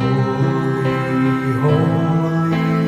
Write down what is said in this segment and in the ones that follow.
Holy, holy,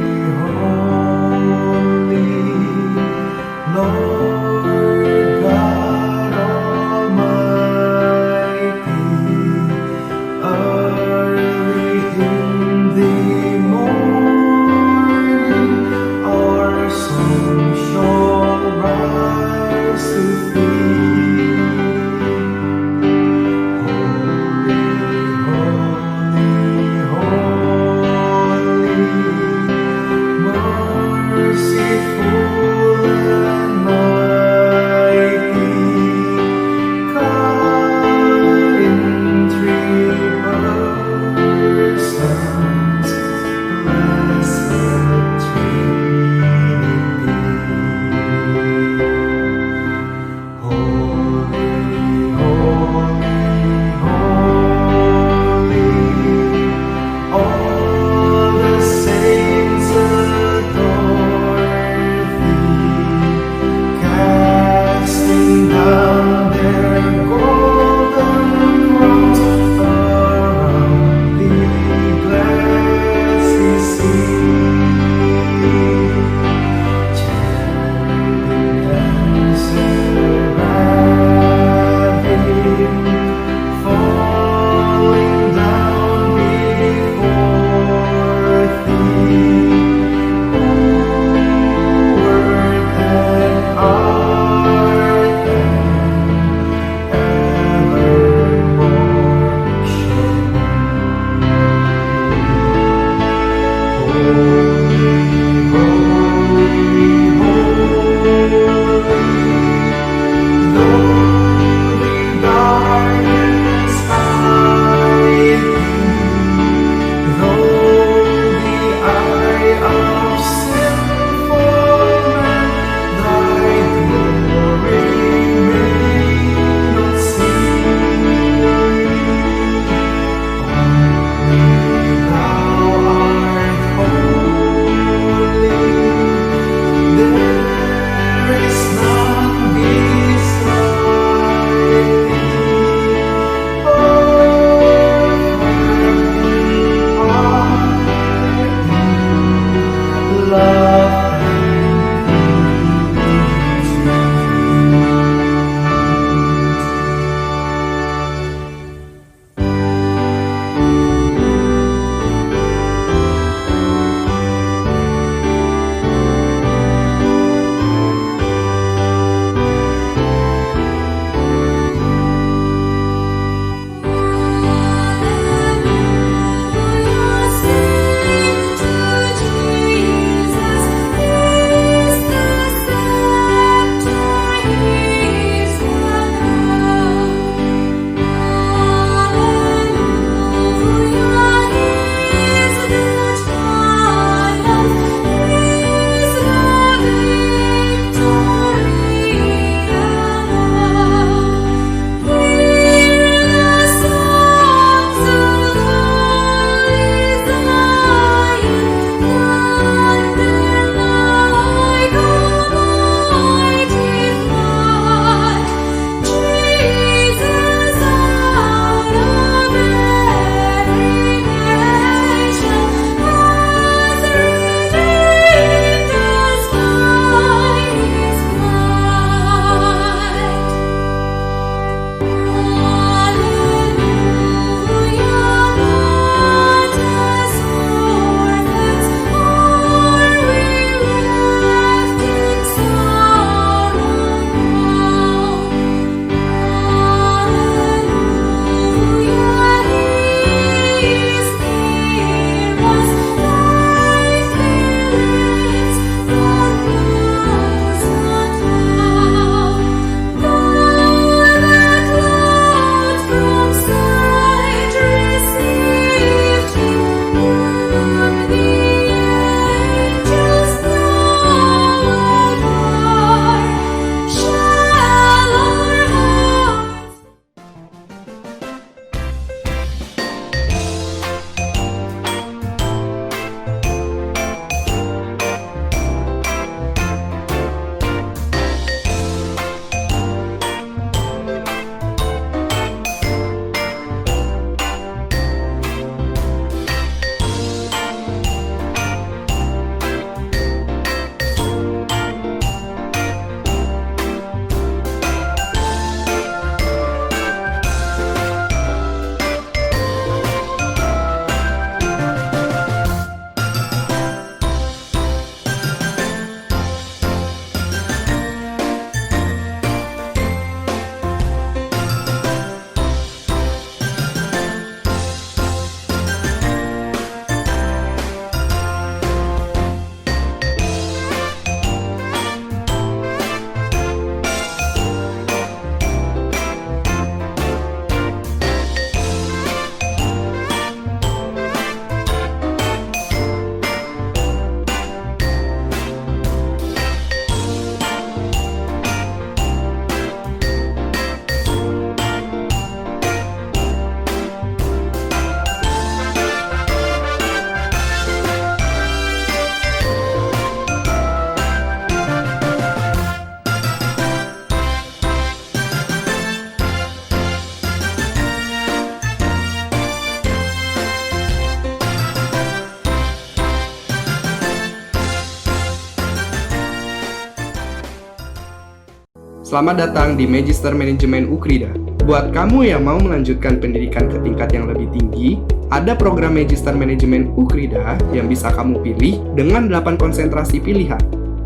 Selamat datang di Magister Manajemen Ukrida. Buat kamu yang mau melanjutkan pendidikan ke tingkat yang lebih tinggi, ada program Magister Manajemen Ukrida yang bisa kamu pilih dengan 8 konsentrasi pilihan.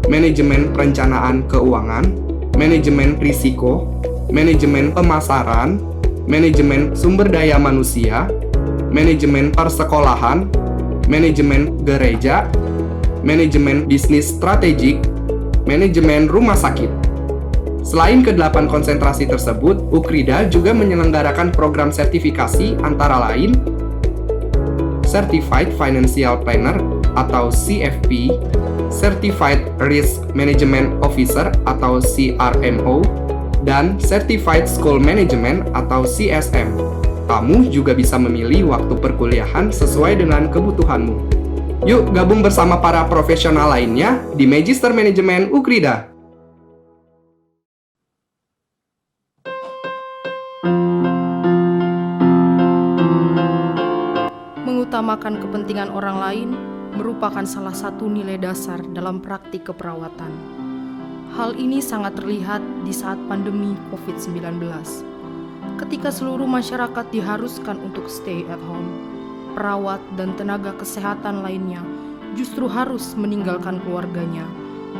Manajemen Perencanaan Keuangan, Manajemen Risiko, Manajemen Pemasaran, Manajemen Sumber Daya Manusia, Manajemen Persekolahan, Manajemen Gereja, Manajemen Bisnis Strategik, Manajemen Rumah Sakit. Selain ke-8 konsentrasi tersebut, Ukrida juga menyelenggarakan program sertifikasi antara lain Certified Financial Planner atau CFP, Certified Risk Management Officer atau CRMO, dan Certified School Management atau CSM. Kamu juga bisa memilih waktu perkuliahan sesuai dengan kebutuhanmu. Yuk gabung bersama para profesional lainnya di Magister Manajemen Ukrida. Mengutamakan kepentingan orang lain merupakan salah satu nilai dasar dalam praktik keperawatan. Hal ini sangat terlihat di saat pandemi COVID-19. Ketika seluruh masyarakat diharuskan untuk stay at home, perawat dan tenaga kesehatan lainnya justru harus meninggalkan keluarganya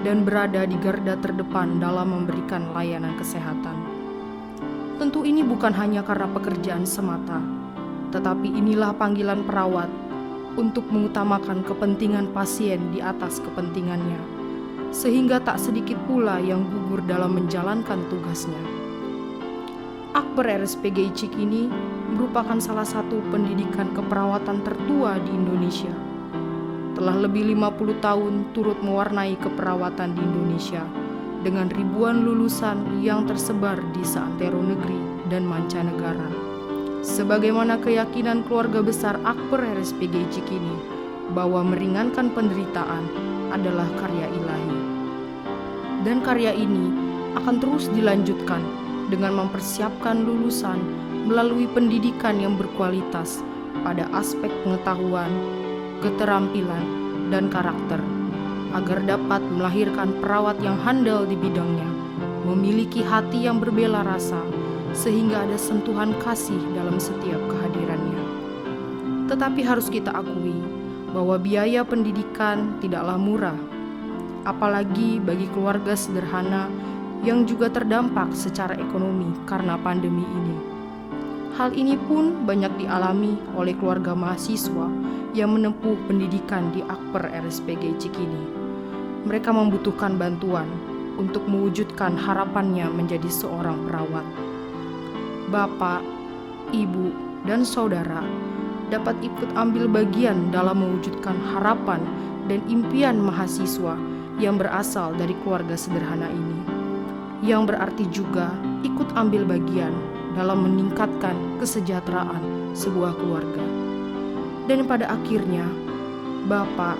dan berada di garda terdepan dalam memberikan layanan kesehatan. Tentu ini bukan hanya karena pekerjaan semata, tetapi inilah panggilan perawat untuk mengutamakan kepentingan pasien di atas kepentingannya, sehingga tak sedikit pula yang gugur dalam menjalankan tugasnya. Akper RSPGI Cikini merupakan salah satu pendidikan keperawatan tertua di Indonesia. Telah lebih 50 tahun turut mewarnai keperawatan di Indonesia dengan ribuan lulusan yang tersebar di seantero negeri dan mancanegara. Sebagaimana keyakinan keluarga besar Akper RSPGI Cikini bahwa meringankan penderitaan adalah karya ilahi. Dan karya ini akan terus dilanjutkan dengan mempersiapkan lulusan melalui pendidikan yang berkualitas pada aspek pengetahuan, keterampilan, dan karakter, agar dapat melahirkan perawat yang handal di bidangnya, memiliki hati yang berbela rasa, sehingga ada sentuhan kasih dalam setiap kehadirannya. Tetapi harus kita akui bahwa biaya pendidikan tidaklah murah, apalagi bagi keluarga sederhana yang juga terdampak secara ekonomi karena pandemi ini. Hal ini pun banyak dialami oleh keluarga mahasiswa yang menempuh pendidikan di Akper RSPGI Cikini. Mereka membutuhkan bantuan untuk mewujudkan harapannya menjadi seorang perawat. Bapak, Ibu, dan Saudara dapat ikut ambil bagian dalam mewujudkan harapan dan impian mahasiswa yang berasal dari keluarga sederhana ini, yang berarti juga ikut ambil bagian dalam meningkatkan kesejahteraan sebuah keluarga. Dan pada akhirnya, Bapak,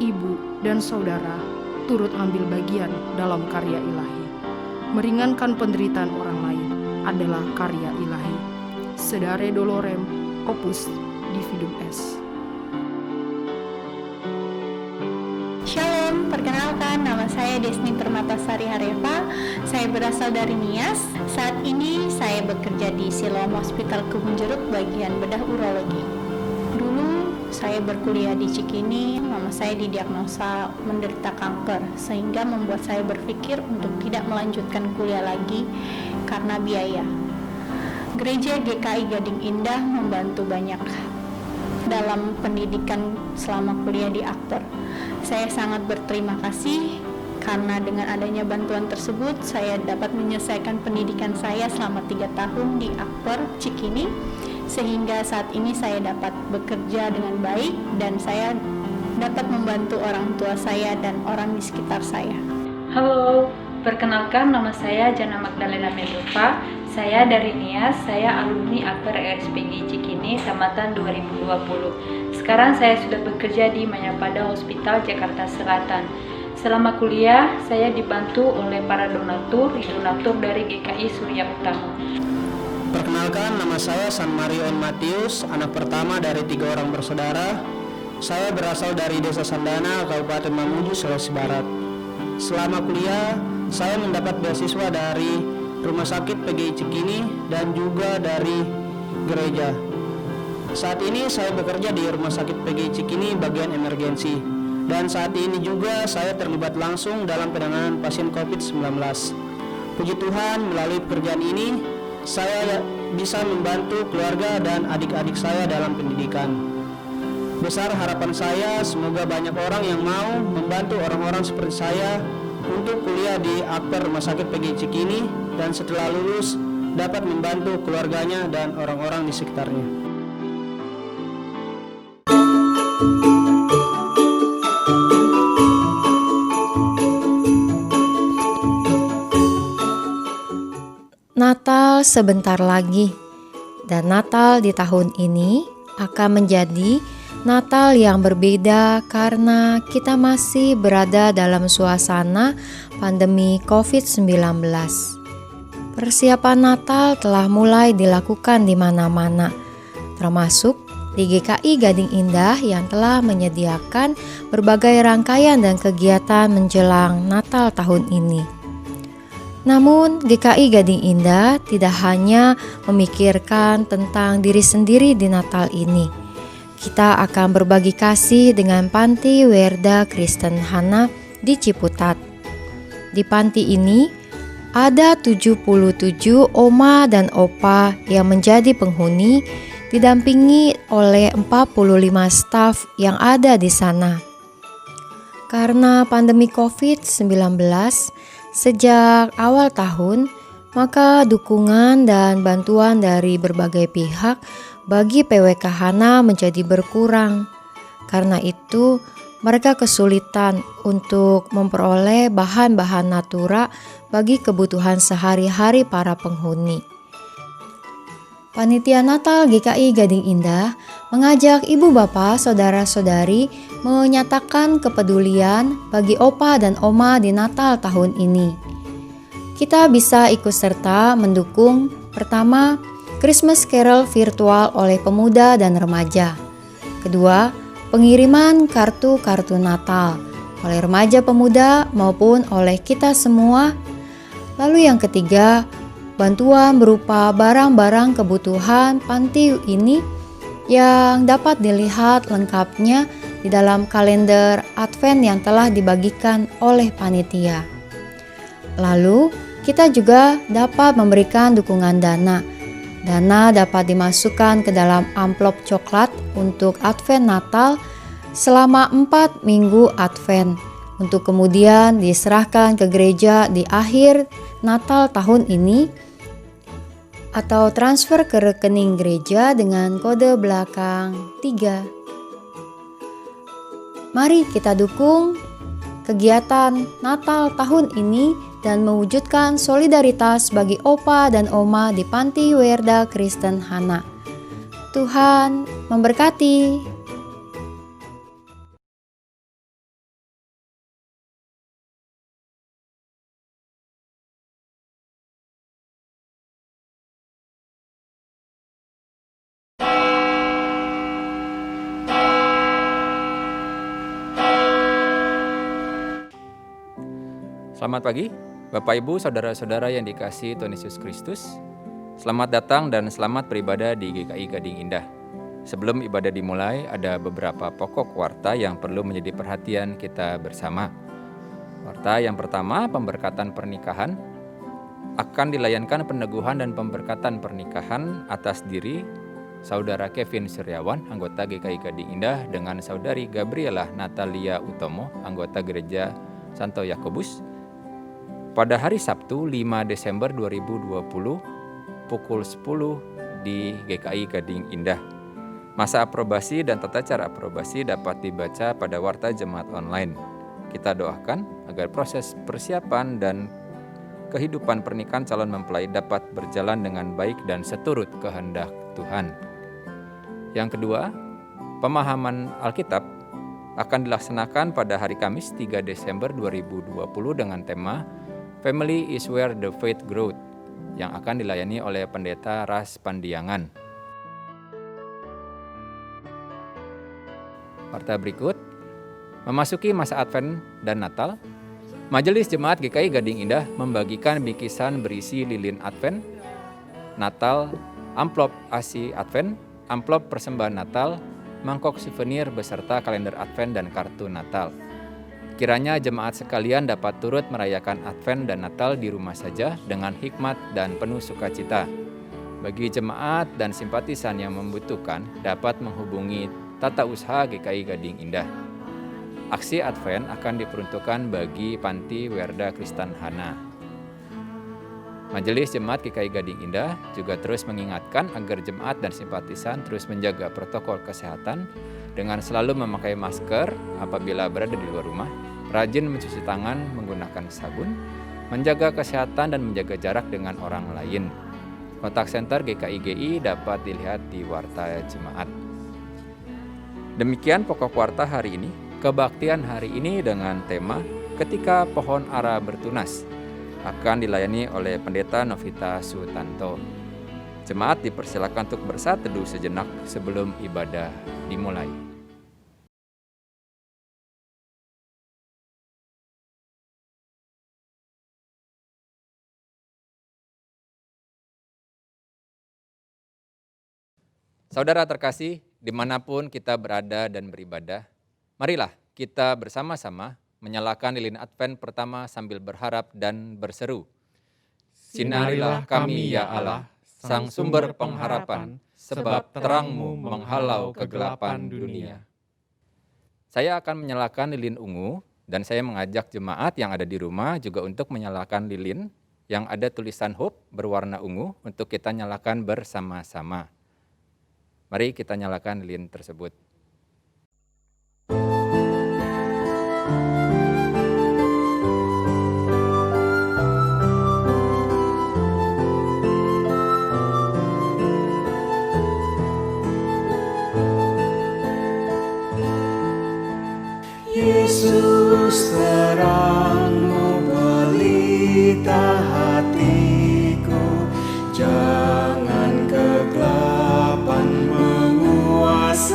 Ibu, dan Saudara turut ambil bagian dalam karya ilahi. Meringankan penderitaan orang lain adalah karya ilahi. Sedare Dolorem, Opus Dividum Est. Shalom, perkenalkan nama saya Desni Permatasari Hareva. Saya berasal dari Nias. Saat ini saya bekerja di Siloam Hospital Kebun Jeruk bagian bedah urologi. Dulu saya berkuliah di Cikini, mama saya didiagnosa menderita kanker, sehingga membuat saya berpikir untuk tidak melanjutkan kuliah lagi karena biaya. Gereja GKI Gading Indah membantu banyak dalam pendidikan selama kuliah di Akper. Saya sangat berterima kasih karena dengan adanya bantuan tersebut saya dapat menyelesaikan pendidikan saya selama 3 tahun di Akper Cikini, sehingga saat ini saya dapat bekerja dengan baik dan saya dapat membantu orang tua saya dan orang di sekitar saya. Halo, perkenalkan nama saya Jana Magdalena Medova. Saya dari Nias, saya alumni Akper RSPGI Cikini tamatan 2020. Sekarang saya sudah bekerja di Mayapada Hospital Jakarta Selatan. Selama kuliah, saya dibantu oleh para donatur dari GKI Surya Utama. Perkenalkan, nama saya San Marion Matius, anak pertama dari 3 orang bersaudara. Saya berasal dari Desa Sandana, Kabupaten Mamuju, Sulawesi Barat. Selama kuliah, saya mendapat beasiswa dari Rumah Sakit PGI Cikini dan juga dari gereja. Saat ini saya bekerja di Rumah Sakit PGI Cikini bagian emergensi. Dan saat ini juga saya terlibat langsung dalam penanganan pasien COVID-19. Puji Tuhan, melalui pekerjaan ini saya bisa membantu keluarga dan adik-adik saya dalam pendidikan. Besar harapan saya semoga banyak orang yang mau membantu orang-orang seperti saya untuk kuliah di Akper Rumah Sakit PGI Cikini dan setelah lulus dapat membantu keluarganya dan orang-orang di sekitarnya. Natal sebentar lagi, dan Natal di tahun ini akan menjadi Natal yang berbeda karena kita masih berada dalam suasana pandemi COVID-19. Persiapan Natal telah mulai dilakukan di mana-mana, termasuk di GKI Gading Indah yang telah menyediakan berbagai rangkaian dan kegiatan menjelang Natal tahun ini. Namun, GKI Gading Indah tidak hanya memikirkan tentang diri sendiri di Natal ini. Kita akan berbagi kasih dengan Panti Werda Kristen Hana di Ciputat. Di panti ini, ada 77 oma dan opa yang menjadi penghuni, didampingi oleh 45 staf yang ada di sana. Karena pandemi COVID-19, sejak awal tahun, maka dukungan dan bantuan dari berbagai pihak bagi PWK Hana menjadi berkurang. Karena itu, mereka kesulitan untuk memperoleh bahan-bahan natura bagi kebutuhan sehari-hari para penghuni. Panitia Natal GKI Gading Indah mengajak ibu bapak, saudara-saudari menyatakan kepedulian bagi opa dan oma di Natal tahun ini. Kita bisa ikut serta mendukung pertama, Christmas Carol virtual oleh pemuda dan remaja. Kedua, pengiriman kartu-kartu Natal oleh remaja pemuda maupun oleh kita semua. Lalu yang ketiga, bantuan berupa barang-barang kebutuhan panti ini yang dapat dilihat lengkapnya di dalam kalender Advent yang telah dibagikan oleh panitia. Lalu, kita juga dapat memberikan dukungan dana. Dana dapat dimasukkan ke dalam amplop coklat untuk Advent Natal selama 4 minggu Advent, untuk kemudian diserahkan ke gereja di akhir Natal tahun ini, atau transfer ke rekening gereja dengan kode belakang 3. Mari kita dukung kegiatan Natal tahun ini dan mewujudkan solidaritas bagi opa dan oma di Panti Werda Kristen Hana. Tuhan memberkati. Selamat pagi, Bapak Ibu, Saudara-saudara yang dikasihi Tuhan Yesus Kristus. Selamat datang dan selamat beribadah di GKI Gading Indah. Sebelum ibadah dimulai, ada beberapa pokok warta yang perlu menjadi perhatian kita bersama. Warta yang pertama, pemberkatan pernikahan. Akan dilayankan peneguhan dan pemberkatan pernikahan atas diri Saudara Kevin Suryawan, anggota GKI Gading Indah, dengan Saudari Gabriela Natalia Utomo, anggota Gereja Santo Yakobus, pada hari Sabtu 5 Desember 2020 pukul 10 di GKI Gading Indah. Masa aprobasi dan tata cara aprobasi dapat dibaca pada Warta Jemaat Online. Kita doakan agar proses persiapan dan kehidupan pernikahan calon mempelai dapat berjalan dengan baik dan seturut kehendak Tuhan. Yang kedua, pemahaman Alkitab akan dilaksanakan pada hari Kamis 3 Desember 2020 dengan tema Family is where the faith growth, yang akan dilayani oleh Pendeta Ras Pandiangan. Warta berikut, memasuki masa Advent dan Natal, Majelis Jemaat GKI Gading Indah membagikan bingkisan berisi lilin Advent, Natal, amplop ASI Advent, amplop persembahan Natal, mangkok souvenir beserta kalender Advent dan kartu Natal. Kiranya jemaat sekalian dapat turut merayakan Advent dan Natal di rumah saja dengan hikmat dan penuh sukacita. Bagi jemaat dan simpatisan yang membutuhkan dapat menghubungi Tata Usaha GKI Gading Indah. Aksi Advent akan diperuntukkan bagi Panti Werda Kristen Hana. Majelis Jemaat GKI Gading Indah juga terus mengingatkan agar jemaat dan simpatisan terus menjaga protokol kesehatan dengan selalu memakai masker apabila berada di luar rumah, rajin mencuci tangan menggunakan sabun, menjaga kesehatan dan menjaga jarak dengan orang lain. Kontak Center GKIGI dapat dilihat di Warta Jemaat. Demikian pokok warta hari ini. Kebaktian hari ini dengan tema Ketika Pohon Ara Bertunas akan dilayani oleh Pendeta Novita Sutanto. Jemaat dipersilakan untuk bersaat teduh sejenak sebelum ibadah dimulai. Saudara terkasih, dimanapun kita berada dan beribadah, marilah kita bersama-sama menyalakan lilin Advent pertama sambil berharap dan berseru. Sinarilah kami ya Allah, Sang sumber pengharapan, sebab terang-Mu menghalau kegelapan dunia. Saya akan menyalakan lilin ungu dan saya mengajak jemaat yang ada di rumah juga untuk menyalakan lilin yang ada tulisan Hope berwarna ungu untuk kita nyalakan bersama-sama. Mari kita nyalakan lilin tersebut. Yesus terang-Mu pelita hatiku, jangan kegelapan menguasaiku.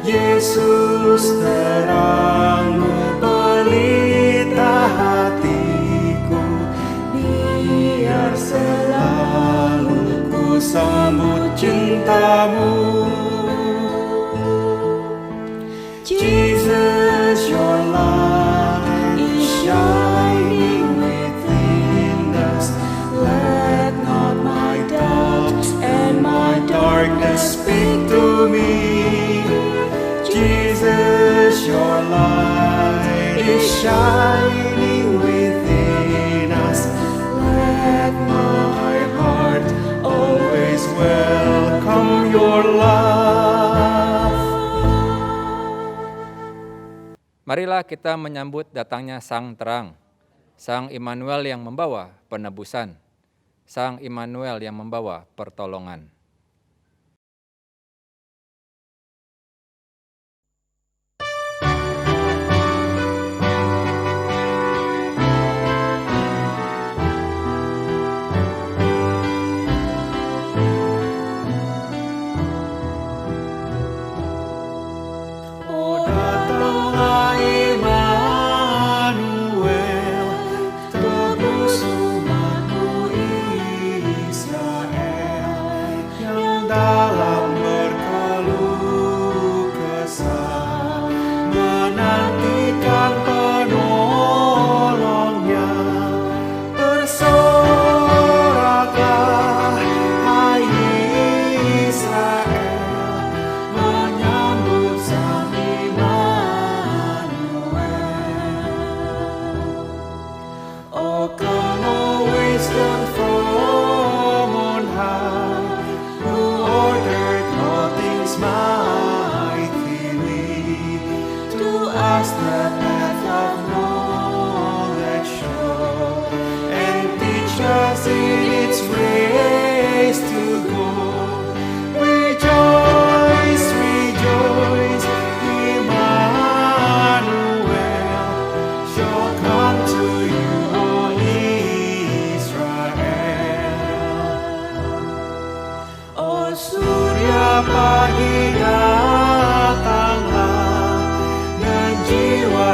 Yesus terang-Mu pelita hatiku, biar selalu ku sambut cinta-Mu. Jesus, your light is shining within us. Let not my doubts and my darkness speak to me. Jesus, your light is shining within us. Let my heart always welcome your love. Marilah kita menyambut datangnya Sang Terang, Sang Immanuel yang membawa penebusan, Sang Immanuel yang membawa pertolongan. Surya pagi datanglah dan jiwa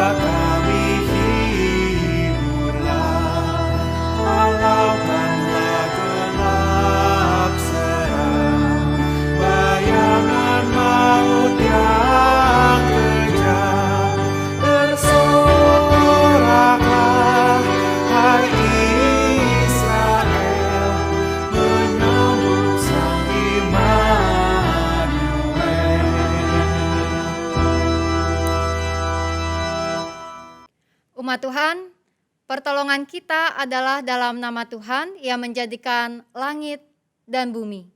Jemaat Tuhan, pertolongan kita adalah dalam nama Tuhan yang menjadikan langit dan bumi.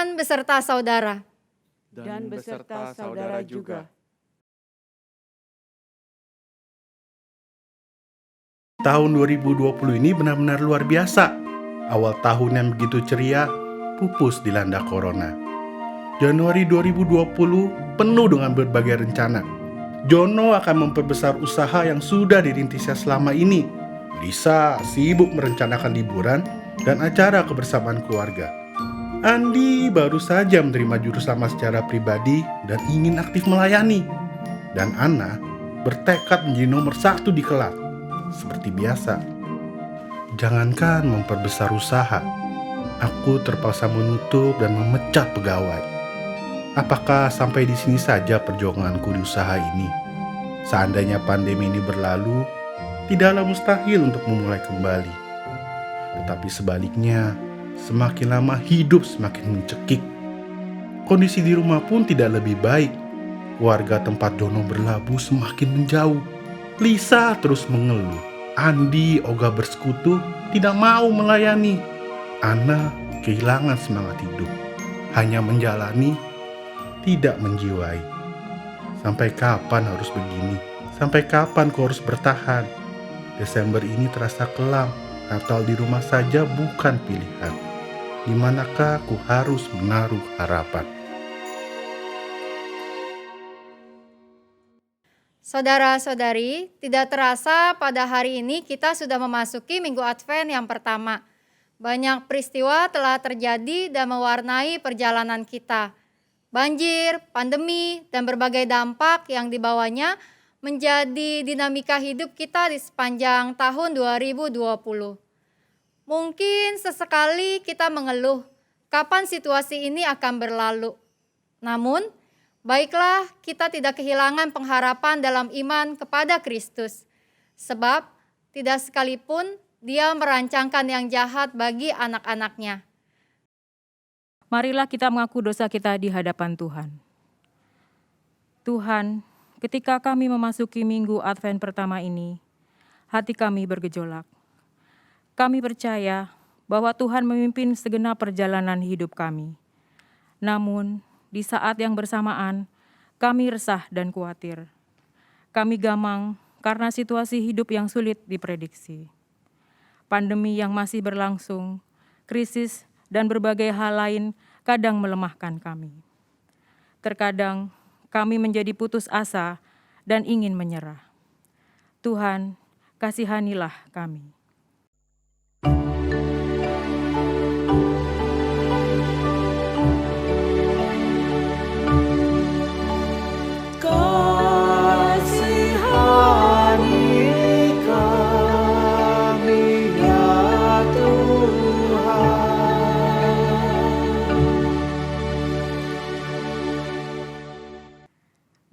Tuhan beserta saudara. dan beserta saudara juga. Tahun 2020 ini benar-benar luar biasa. Awal tahun yang begitu ceria, pupus dilanda corona. Januari 2020 penuh dengan berbagai rencana. Jono akan memperbesar usaha yang sudah dirintisnya selama ini. Lisa sibuk merencanakan liburan dan acara kebersamaan keluarga. Andi baru saja menerima jurusama secara pribadi dan ingin aktif melayani. Dan Ana bertekad menjadi nomor 1 di kelas. Seperti biasa. Jangankan memperbesar usaha, aku terpaksa menutup dan memecat pegawai. Apakah sampai di sini saja perjuanganku di usaha ini? Seandainya pandemi ini berlalu, tidaklah mustahil untuk memulai kembali. Tetapi sebaliknya, semakin lama hidup semakin mencekik. Kondisi di rumah pun tidak lebih baik. Warga tempat Dono berlabuh semakin menjauh. Lisa terus mengeluh. Andi ogah bersekutu tidak mau melayani. Ana kehilangan semangat hidup. Hanya menjalani, tidak menjiwai. Sampai kapan harus begini? Sampai kapan kau harus bertahan? Desember ini terasa kelam. Natal di rumah saja bukan pilihan. Di manakah aku harus menaruh harapan? Saudara-saudari, tidak terasa pada hari ini kita sudah memasuki Minggu Advent yang pertama. Banyak peristiwa telah terjadi dan mewarnai perjalanan kita. Banjir, pandemi, dan berbagai dampak yang dibawanya menjadi dinamika hidup kita di sepanjang tahun 2020. Mungkin sesekali kita mengeluh, kapan situasi ini akan berlalu. Namun, baiklah kita tidak kehilangan pengharapan dalam iman kepada Kristus. Sebab tidak sekalipun Dia merancangkan yang jahat bagi anak-anaknya. Marilah kita mengaku dosa kita di hadapan Tuhan. Tuhan, ketika kami memasuki Minggu Advent pertama ini, hati kami bergejolak. Kami percaya bahwa Tuhan memimpin segenap perjalanan hidup kami. Namun, di saat yang bersamaan, kami resah dan khawatir. Kami gamang karena situasi hidup yang sulit diprediksi. Pandemi yang masih berlangsung, krisis, dan berbagai hal lain kadang melemahkan kami. Terkadang kami menjadi putus asa dan ingin menyerah. Tuhan, kasihanilah kami.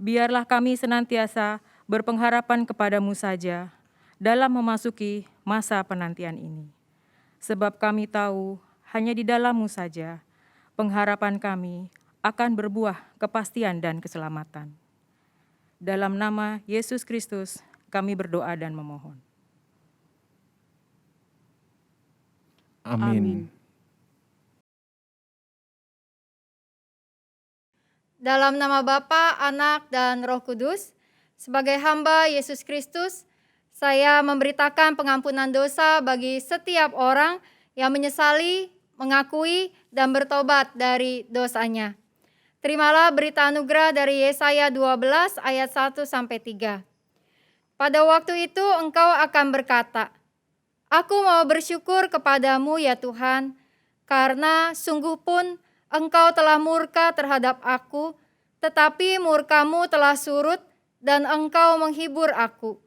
Biarlah kami senantiasa berpengharapan kepadamu saja dalam memasuki masa penantian ini. Sebab kami tahu hanya di dalam-Mu saja pengharapan kami akan berbuah kepastian dan keselamatan. Dalam nama Yesus Kristus kami berdoa dan memohon. Amin. Dalam nama Bapa, Anak, dan Roh Kudus, sebagai hamba Yesus Kristus, saya memberitakan pengampunan dosa bagi setiap orang yang menyesali, mengakui, dan bertobat dari dosanya. Terimalah berita anugerah dari Yesaya 12 ayat 1-3. Pada waktu itu engkau akan berkata, Aku mau bersyukur kepadamu ya Tuhan, karena sungguh pun Engkau telah murka terhadap aku, Tetapi murkamu telah surut dan Engkau menghibur aku.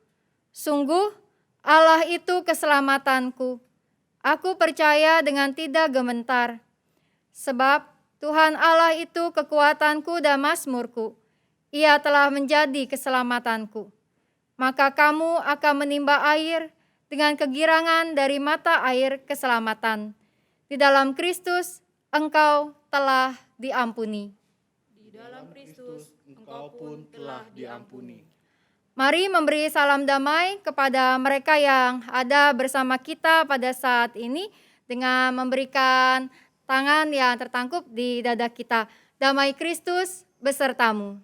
Sungguh, Allah itu keselamatanku. Aku percaya dengan tidak gementar. Sebab Tuhan Allah itu kekuatanku dan mazmurku. Ia telah menjadi keselamatanku. Maka kamu akan menimba air dengan kegirangan dari mata air keselamatan. Di dalam Kristus, engkau telah diampuni. Di dalam Kristus, engkau pun telah diampuni. Mari memberi salam damai kepada mereka yang ada bersama kita pada saat ini dengan memberikan tangan yang tertangkup di dada kita. Damai Kristus besertamu.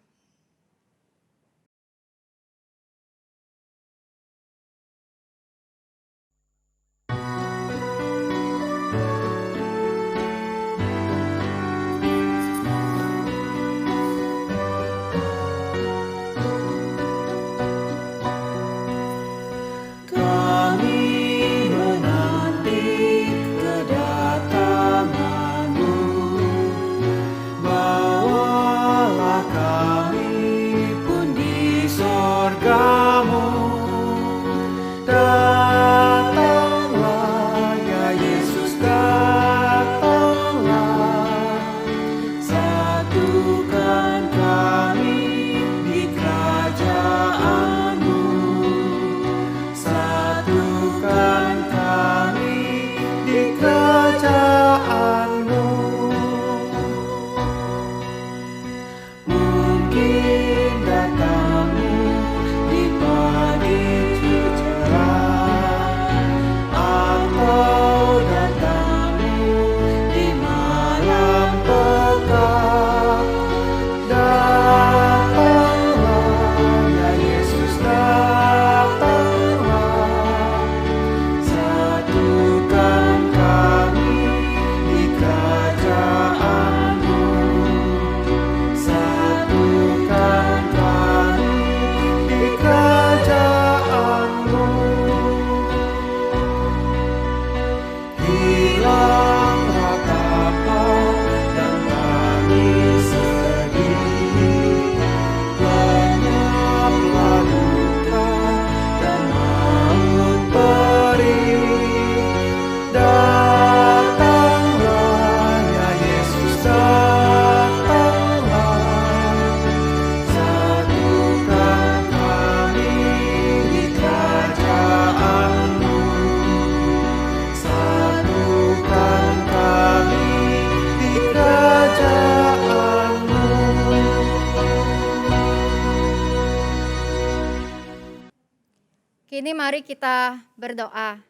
Kini mari kita berdoa.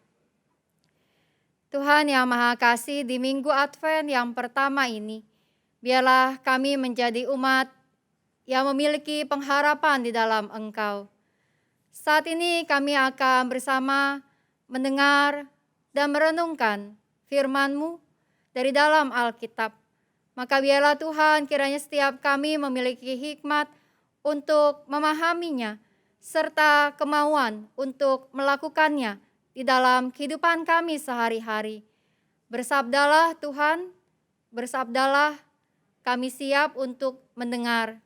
Tuhan yang Maha Kasih, di Minggu Advent yang pertama ini, biarlah kami menjadi umat yang memiliki pengharapan di dalam Engkau. Saat ini kami akan bersama mendengar dan merenungkan firman-Mu dari dalam Alkitab. Maka biarlah Tuhan kiranya setiap kami memiliki hikmat untuk memahaminya, serta kemauan untuk melakukannya di dalam kehidupan kami sehari-hari. Bersabdalah Tuhan, bersabdalah, kami siap untuk mendengar.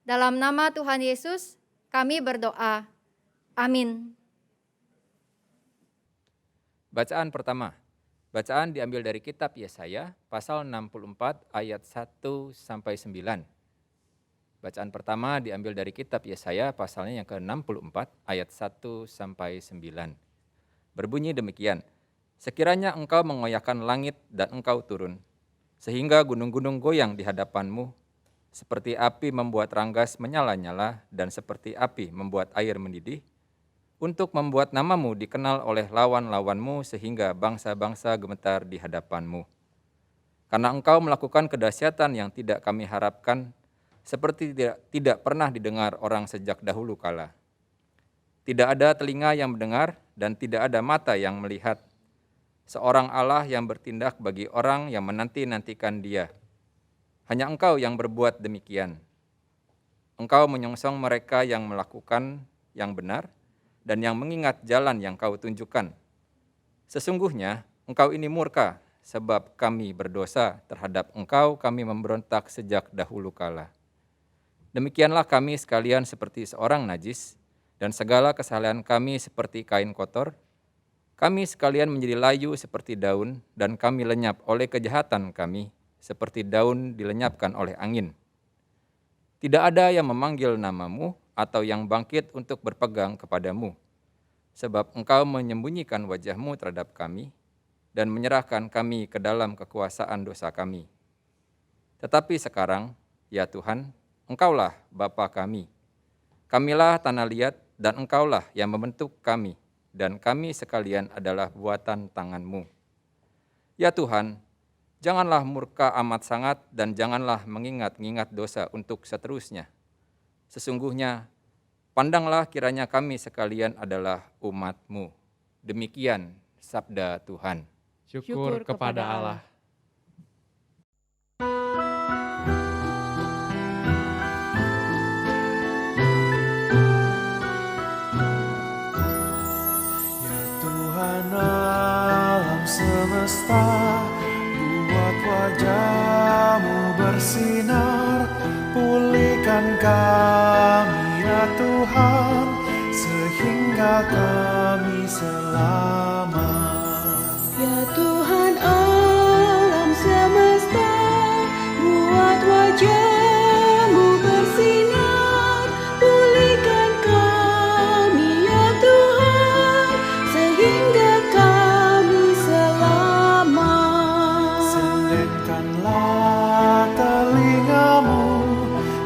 Dalam nama Tuhan Yesus kami berdoa. Amin. Bacaan pertama. Bacaan diambil dari kitab Yesaya pasal 64 ayat 1 sampai 9. Bacaan pertama diambil dari kitab Yesaya pasalnya yang ke-64 ayat 1 sampai 9. Berbunyi demikian, sekiranya engkau mengoyakkan langit dan engkau turun, sehingga gunung-gunung goyang di hadapanmu, seperti api membuat ranggas menyala-nyala dan seperti api membuat air mendidih, untuk membuat namamu dikenal oleh lawan-lawanmu sehingga bangsa-bangsa gemetar di hadapanmu. Karena engkau melakukan kedahsyatan yang tidak kami harapkan, seperti tidak pernah didengar orang sejak dahulu kala. Tidak ada telinga yang mendengar dan tidak ada mata yang melihat. Seorang Allah yang bertindak bagi orang yang menanti-nantikan Dia. Hanya Engkau yang berbuat demikian. Engkau menyongsong mereka yang melakukan yang benar dan yang mengingat jalan yang Kau tunjukkan. Sesungguhnya Engkau ini murka, sebab kami berdosa terhadap Engkau, kami memberontak sejak dahulu kala. Demikianlah kami sekalian seperti seorang najis, dan segala kesalahan kami seperti kain kotor. Kami sekalian menjadi layu seperti daun, dan kami lenyap oleh kejahatan kami, seperti daun dilenyapkan oleh angin. Tidak ada yang memanggil namamu atau yang bangkit untuk berpegang kepadamu, sebab Engkau menyembunyikan wajah-Mu terhadap kami dan menyerahkan kami ke dalam kekuasaan dosa kami. Tetapi sekarang, ya Tuhan, Engkaulah Bapa kami. Kamilah tanah liat dan Engkaulah yang membentuk kami, dan kami sekalian adalah buatan tangan-Mu. Ya Tuhan, janganlah murka amat sangat dan janganlah mengingat-ingat dosa untuk seterusnya. Sesungguhnya, pandanglah kiranya kami sekalian adalah umat-Mu. Demikian sabda Tuhan. Syukur kepada Allah. Ya Tuhan alam semesta, buat wajah-Mu bersinar, pulihkan kami ya Tuhan, sehingga kami selamat. Ya Tuhan alam semesta, buat wajah-Mu bersinar, pulihkan kami ya Tuhan, sehingga kami selamat. Sendekkanlah telinga-Mu,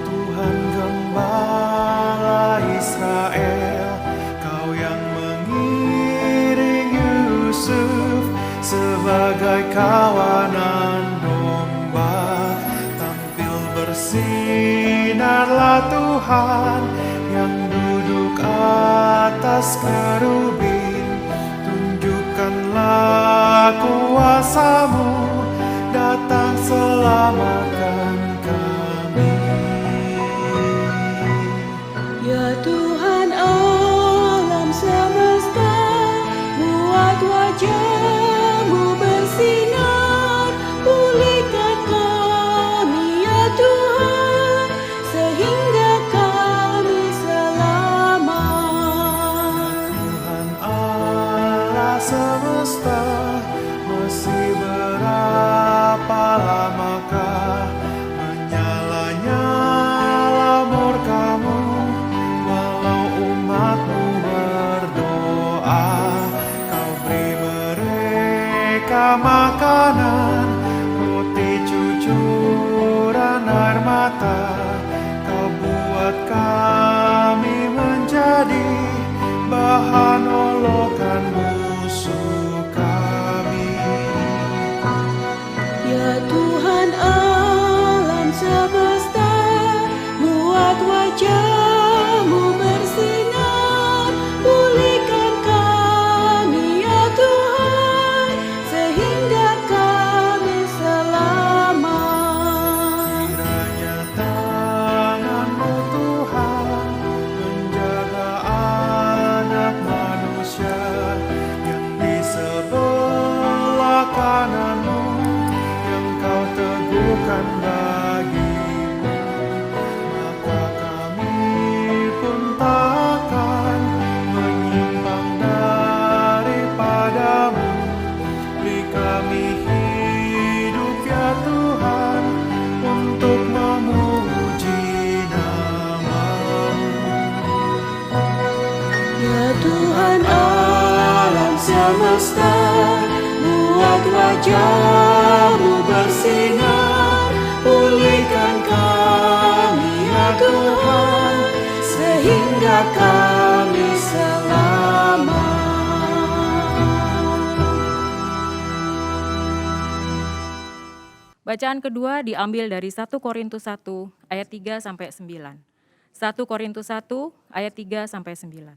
Tuhan Gembala Israel, Kau yang mengiring Yusuf sebagai kawanan domba. Tampil bersinarlah Tuhan yang duduk atas kerubin. Tunjukkanlah kuasa-Mu, datang selamatkan kami. Ya Tuhan alam semesta, buat wajah-Mu bersinar, pulihkan kami ya Tuhan, sehingga kami selamat. Tuhan Allah semesta, masih berapa lamakah menyala-nyala murka-Mu, walau umat-Mu berdoa. Kau beri mereka makanan, roti cucuran air mata. Kau buat kami menjadi bahan olokan musuh kami. Ya Tuhan alam semesta, buat wajah-Mu bersinar, pulihkan kami ya Tuhan, sehingga kami selamat. Kiranya tangan-Mu Tuhan menjaga anak manusia yang di sebelah kanan-Mu, yang Kau teguhkan bagimu. Maka kami pun takkan menyimpang daripada-Mu. Beri kami hidup ya Tuhan, untuk memuji nama-Mu. Ya Tuhan alam semesta, buat wajah-Mu bersinar, pulihkan kami ya Tuhan, sehingga kami selamat. Bacaan kedua diambil dari 1 Korintus 1 ayat 3 sampai 9. 1 Korintus 1 ayat 3 sampai 9.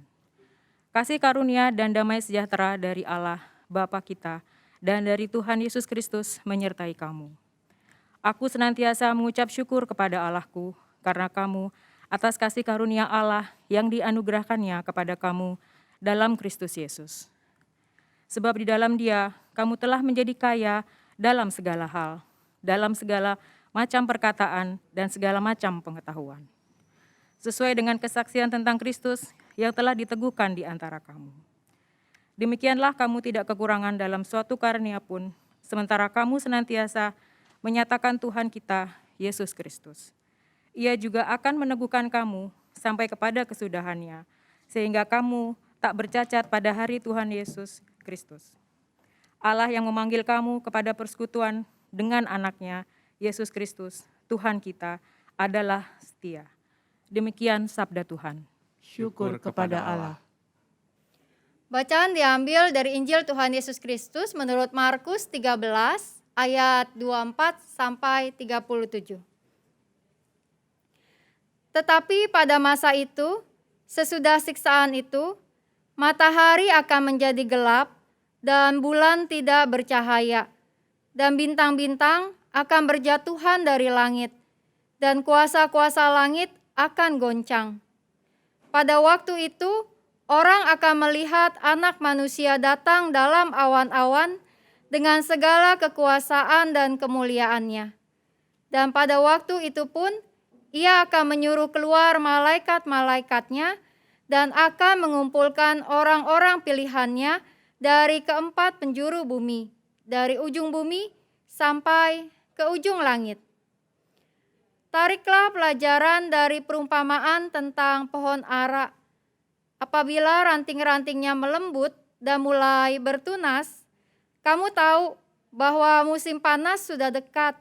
Kasih karunia dan damai sejahtera dari Allah Bapa kita dan dari Tuhan Yesus Kristus menyertai kamu. Aku senantiasa mengucap syukur kepada Allahku karena kamu atas kasih karunia Allah yang dianugerahkannya kepada kamu dalam Kristus Yesus. Sebab di dalam Dia kamu telah menjadi kaya dalam segala hal, dalam segala macam perkataan dan segala macam pengetahuan. sesuai dengan kesaksian tentang Kristus yang telah diteguhkan di antara kamu. Demikianlah kamu tidak kekurangan dalam suatu karunia pun, sementara kamu senantiasa menyatakan Tuhan kita, Yesus Kristus. Ia juga akan meneguhkan kamu sampai kepada kesudahannya, sehingga kamu tak bercacat pada hari Tuhan Yesus Kristus. Allah yang memanggil kamu kepada persekutuan dengan anaknya, Yesus Kristus, Tuhan kita, adalah setia. Demikian sabda Tuhan. Syukur kepada Allah. Bacaan diambil dari Injil Tuhan Yesus Kristus menurut Markus 13 ayat 24 sampai 37. Tetapi pada masa itu, sesudah siksaan itu, matahari akan menjadi gelap dan bulan tidak bercahaya, dan bintang-bintang akan berjatuhan dari langit, dan kuasa-kuasa langit akan goncang. Pada waktu itu, orang akan melihat Anak Manusia datang dalam awan-awan dengan segala kekuasaan dan kemuliaannya. Dan pada waktu itu pun, Ia akan menyuruh keluar malaikat-malaikatnya dan akan mengumpulkan orang-orang pilihannya dari keempat penjuru bumi, dari ujung bumi sampai ke ujung langit. Tariklah pelajaran dari perumpamaan tentang pohon ara. Apabila ranting-rantingnya melembut dan mulai bertunas, kamu tahu bahwa musim panas sudah dekat.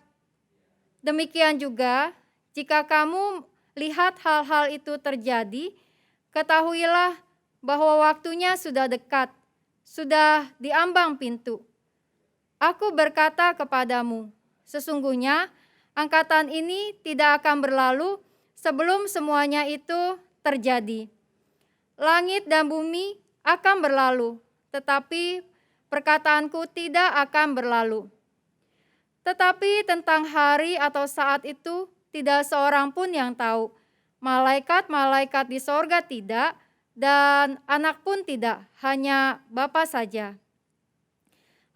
Demikian juga, jika kamu lihat hal-hal itu terjadi, ketahuilah bahwa waktunya sudah dekat, sudah di ambang pintu. Aku berkata kepadamu, sesungguhnya angkatan ini tidak akan berlalu sebelum semuanya itu terjadi. Langit dan bumi akan berlalu, tetapi perkataanku tidak akan berlalu. Tetapi tentang hari atau saat itu tidak seorang pun yang tahu. Malaikat-malaikat di sorga tidak, dan anak pun tidak, hanya Bapa saja.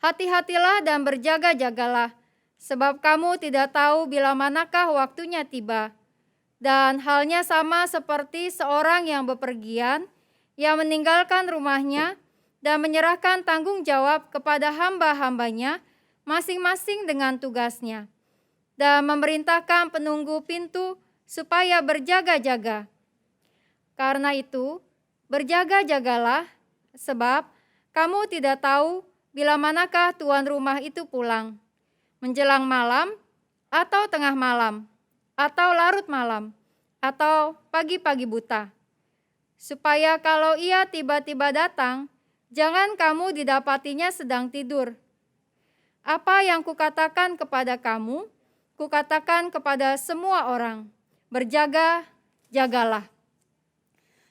Hati-hatilah dan berjaga-jagalah, sebab kamu tidak tahu bila manakah waktunya tiba. Dan halnya sama seperti seorang yang bepergian, yang meninggalkan rumahnya dan menyerahkan tanggung jawab kepada hamba-hambanya, masing-masing dengan tugasnya, dan memerintahkan penunggu pintu supaya berjaga-jaga. Karena itu, berjaga-jagalah, sebab kamu tidak tahu bila manakah tuan rumah itu pulang, menjelang malam, atau tengah malam, atau larut malam, atau pagi-pagi buta. Supaya kalau ia tiba-tiba datang, jangan kamu didapatinya sedang tidur. Apa yang kukatakan kepada kamu, kukatakan kepada semua orang, berjaga-jagalah.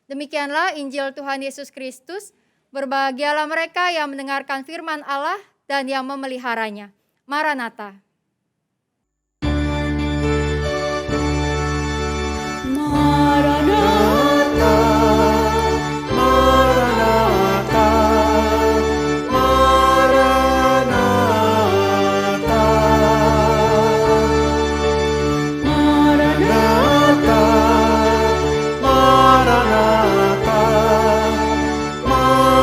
Demikianlah Injil Tuhan Yesus Kristus. Berbahagialah mereka yang mendengarkan firman Allah dan yang memeliharanya. Maranatha. Maranatha, Maranatha, Maranatha, Maranatha, Maranatha, Maranatha.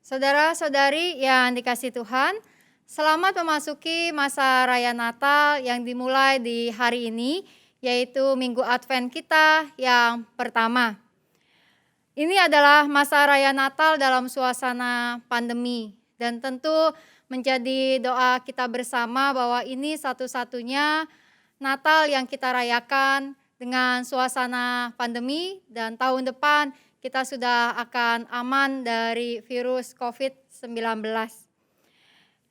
Saudara-saudari yang dikasih Tuhan, selamat memasuki masa Raya Natal yang dimulai di hari ini, yaitu Minggu Advent kita yang pertama. Ini adalah masa Raya Natal dalam suasana pandemi, dan tentu menjadi doa kita bersama bahwa ini satu-satunya Natal yang kita rayakan dengan suasana pandemi, dan tahun depan kita sudah akan aman dari virus COVID-19.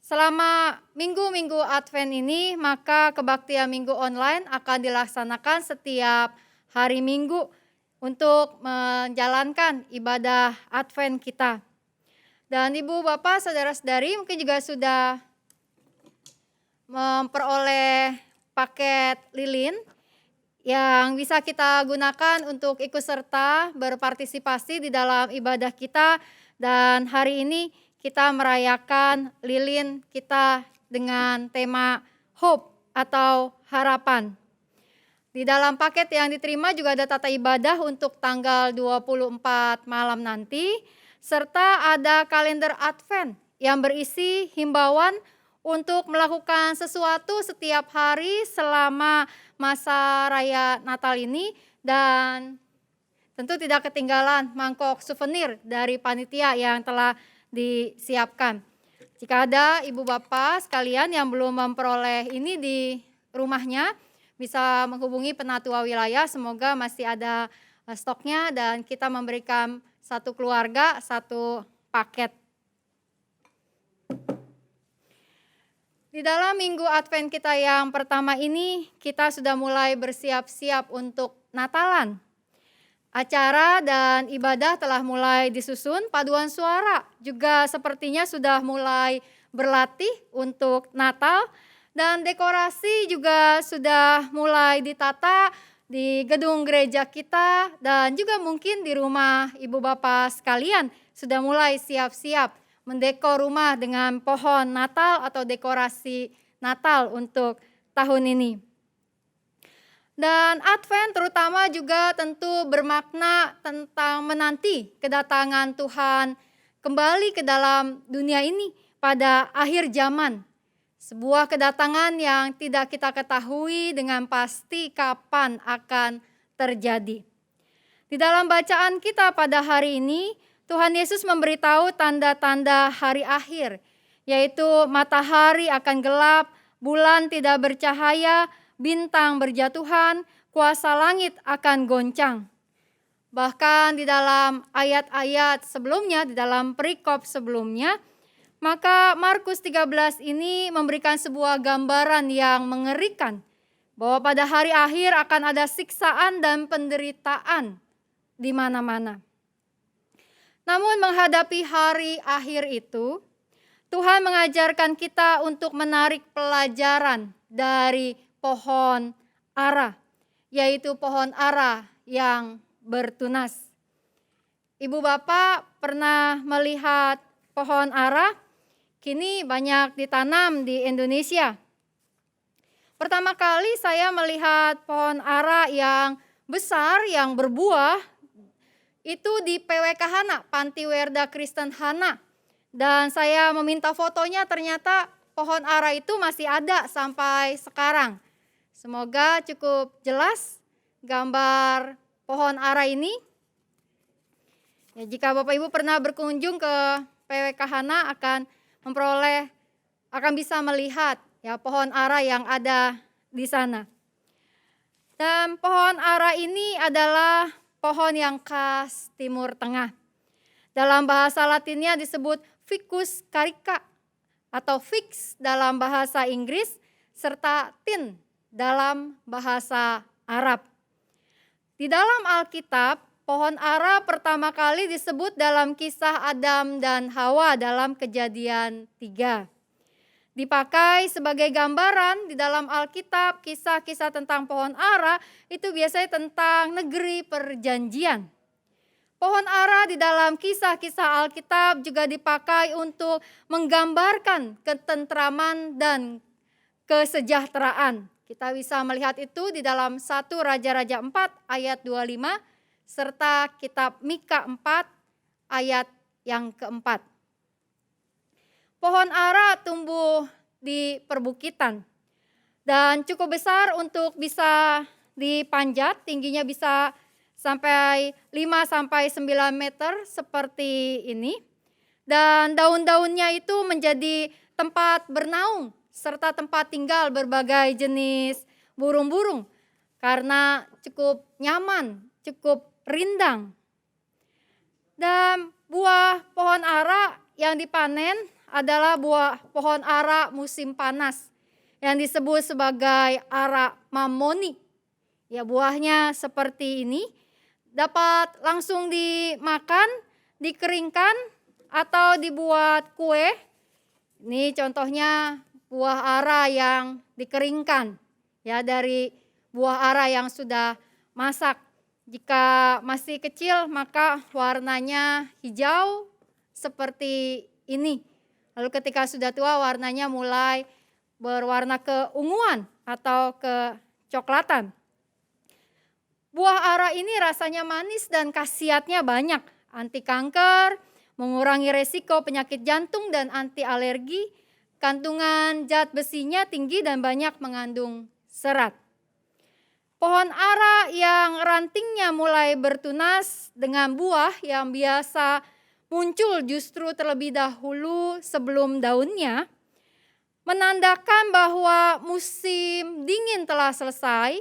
Selama minggu-minggu Advent ini, maka kebaktian minggu online akan dilaksanakan setiap hari Minggu untuk menjalankan ibadah Advent kita. Dan Ibu, Bapak, Saudara-saudari mungkin juga sudah memperoleh paket lilin yang bisa kita gunakan untuk ikut serta berpartisipasi di dalam ibadah kita, dan hari ini kita merayakan lilin kita dengan tema Hope atau harapan. Di dalam paket yang diterima juga ada tata ibadah untuk tanggal 24 malam nanti, serta ada kalender Advent yang berisi himbauan untuk melakukan sesuatu setiap hari selama masa Raya Natal ini, dan tentu tidak ketinggalan mangkok souvenir dari panitia yang telah disiapkan. Jika ada Ibu Bapak sekalian yang belum memperoleh ini di rumahnya, bisa menghubungi penatua wilayah, semoga masih ada stoknya dan kita memberikan satu keluarga satu paket. Di dalam minggu Advent kita yang pertama ini, kita sudah mulai bersiap-siap untuk Natalan. Acara dan ibadah telah mulai disusun, paduan suara juga sepertinya sudah mulai berlatih untuk Natal, dan dekorasi juga sudah mulai ditata di gedung gereja kita, dan juga mungkin di rumah Ibu Bapak sekalian sudah mulai siap-siap mendekor rumah dengan pohon Natal atau dekorasi Natal untuk tahun ini. Dan Advent terutama juga tentu bermakna tentang menanti kedatangan Tuhan kembali ke dalam dunia ini pada akhir zaman. Sebuah kedatangan yang tidak kita ketahui dengan pasti kapan akan terjadi. Di dalam bacaan kita pada hari ini, Tuhan Yesus memberitahu tanda-tanda hari akhir, yaitu matahari akan gelap, bulan tidak bercahaya, bintang berjatuhan, kuasa langit akan goncang. Bahkan di dalam ayat-ayat sebelumnya, di dalam perikop sebelumnya, maka Markus 13 ini memberikan sebuah gambaran yang mengerikan, bahwa pada hari akhir akan ada siksaan dan penderitaan di mana-mana. Namun menghadapi hari akhir itu, Tuhan mengajarkan kita untuk menarik pelajaran dari pohon ara, yaitu pohon ara yang bertunas. Ibu Bapak pernah melihat pohon ara? Kini banyak ditanam di Indonesia. Pertama kali saya melihat pohon ara yang besar, yang berbuah, itu di PWK Hana, Panti Werda Kristen Hana. Dan saya meminta fotonya, ternyata pohon ara itu masih ada sampai sekarang. Semoga cukup jelas gambar pohon ara ini. Ya, jika Bapak Ibu pernah berkunjung ke PWK Hana akan bisa melihat ya pohon ara yang ada di sana. Dan pohon ara ini adalah pohon yang khas Timur Tengah. Dalam bahasa Latinnya disebut Ficus carica atau Fix dalam bahasa Inggris, serta Tin dalam bahasa Arab. Di dalam Alkitab, pohon ara pertama kali disebut dalam kisah Adam dan Hawa dalam Kejadian 3. Dipakai sebagai gambaran di dalam Alkitab, kisah-kisah tentang pohon ara itu biasanya tentang negeri perjanjian. Pohon ara di dalam kisah-kisah Alkitab juga dipakai untuk menggambarkan ketentraman dan kesejahteraan. Kita bisa melihat itu di dalam 1 Raja-Raja 4 ayat 25 serta kitab Mika 4 ayat yang keempat. Pohon ara tumbuh di perbukitan dan cukup besar untuk bisa dipanjat, tingginya bisa sampai 5-9 meter seperti ini. Dan daun-daunnya itu menjadi tempat bernaung serta tempat tinggal berbagai jenis burung-burung karena cukup nyaman, cukup rindang. Dan buah pohon ara yang dipanen adalah buah pohon ara musim panas yang disebut sebagai ara mamoni. Ya, buahnya seperti ini. Dapat langsung dimakan, dikeringkan, atau dibuat kue. Ini contohnya buah ara yang dikeringkan, ya, dari buah ara yang sudah masak. Jika masih kecil maka warnanya hijau seperti ini. Lalu ketika sudah tua warnanya mulai berwarna keunguan atau kecoklatan. Buah ara ini rasanya manis dan khasiatnya banyak, anti kanker, mengurangi resiko penyakit jantung dan anti alergi, kandungan zat besinya tinggi dan banyak mengandung serat. Pohon ara yang rantingnya mulai bertunas dengan buah yang biasa muncul justru terlebih dahulu sebelum daunnya, menandakan bahwa musim dingin telah selesai,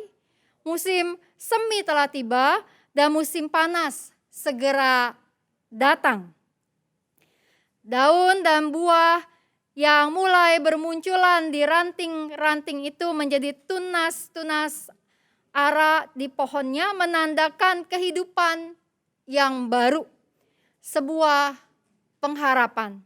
musim semi telah tiba, dan musim panas segera datang. Daun dan buah yang mulai bermunculan di ranting-ranting itu menjadi tunas-tunas ara di pohonnya menandakan kehidupan yang baru, sebuah pengharapan.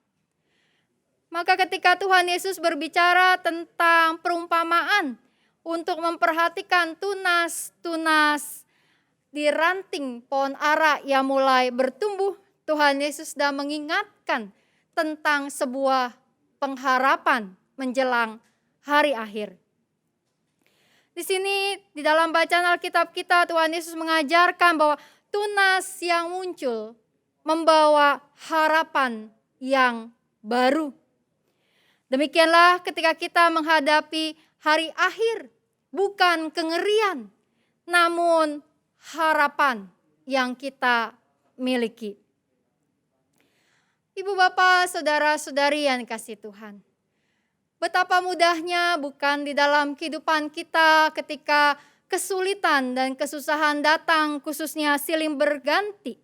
Maka ketika Tuhan Yesus berbicara tentang perumpamaan untuk memperhatikan tunas-tunas di ranting pohon ara yang mulai bertumbuh, Tuhan Yesus sedang mengingatkan tentang sebuah pengharapan menjelang hari akhir. Di sini di dalam bacaan Alkitab kita Tuhan Yesus mengajarkan bahwa tunas yang muncul membawa harapan yang baru. Demikianlah ketika kita menghadapi hari akhir, bukan kengerian, namun harapan yang kita miliki. Ibu bapak, saudara-saudari yang dikasihi Tuhan. Betapa mudahnya bukan di dalam kehidupan kita ketika kesulitan dan kesusahan datang khususnya silih berganti.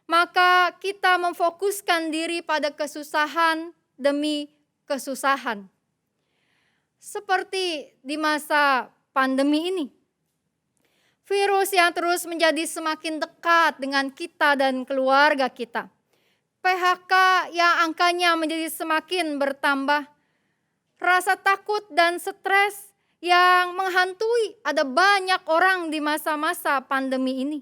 Maka kita memfokuskan diri pada kesusahan demi kesusahan. Seperti di masa pandemi ini. Virus yang terus menjadi semakin dekat dengan kita dan keluarga kita. PHK yang angkanya menjadi semakin bertambah. Rasa takut dan stres yang menghantui ada banyak orang di masa-masa pandemi ini.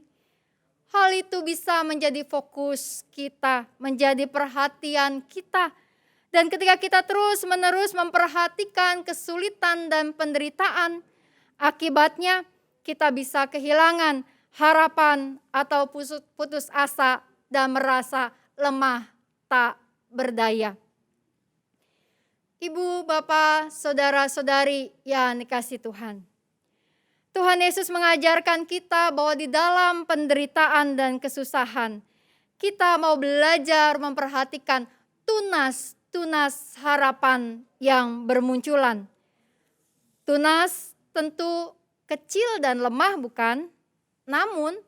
Hal itu bisa menjadi fokus kita, menjadi perhatian kita. Dan ketika kita terus-menerus memperhatikan kesulitan dan penderitaan, akibatnya kita bisa kehilangan harapan atau putus asa dan merasa lemah tak berdaya. Ibu, bapak, saudara-saudari yang dikasihi Tuhan. Tuhan Yesus mengajarkan kita bahwa di dalam penderitaan dan kesusahan, kita mau belajar memperhatikan tunas harapan yang bermunculan. Tunas tentu kecil dan lemah bukan? Namun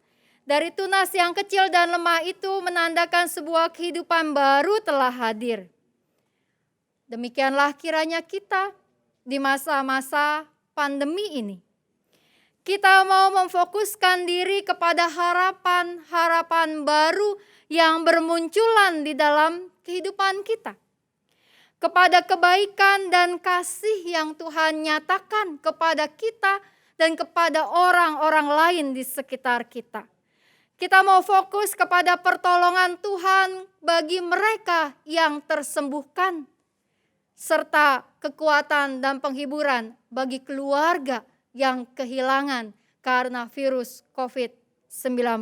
dari tunas yang kecil dan lemah itu menandakan sebuah kehidupan baru telah hadir. Demikianlah kiranya kita di masa-masa pandemi ini. Kita mau memfokuskan diri kepada harapan-harapan baru yang bermunculan di dalam kehidupan kita. Kepada kebaikan dan kasih yang Tuhan nyatakan kepada kita dan kepada orang-orang lain di sekitar kita. Kita mau fokus kepada pertolongan Tuhan bagi mereka yang tersembuhkan, serta kekuatan dan penghiburan bagi keluarga yang kehilangan karena virus COVID-19.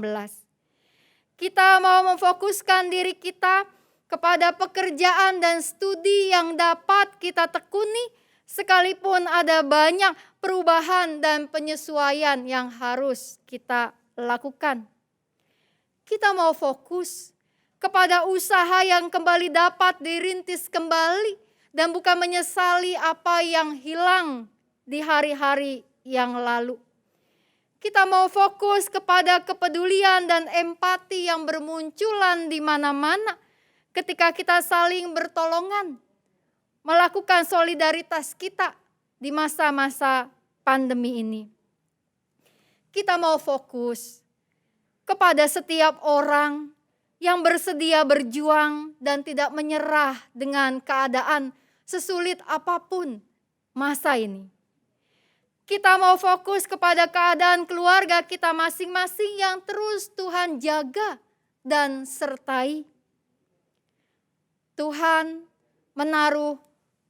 Kita mau memfokuskan diri kita kepada pekerjaan dan studi yang dapat kita tekuni, sekalipun ada banyak perubahan dan penyesuaian yang harus kita lakukan. Kita mau fokus kepada usaha yang kembali dapat dirintis kembali dan bukan menyesali apa yang hilang di hari-hari yang lalu. Kita mau fokus kepada kepedulian dan empati yang bermunculan di mana-mana ketika kita saling bertolongan, melakukan solidaritas kita di masa-masa pandemi ini. Kita mau fokus kepada setiap orang yang bersedia berjuang dan tidak menyerah dengan keadaan sesulit apapun masa ini. Kita mau fokus kepada keadaan keluarga kita masing-masing yang terus Tuhan jaga dan sertai. Tuhan menaruh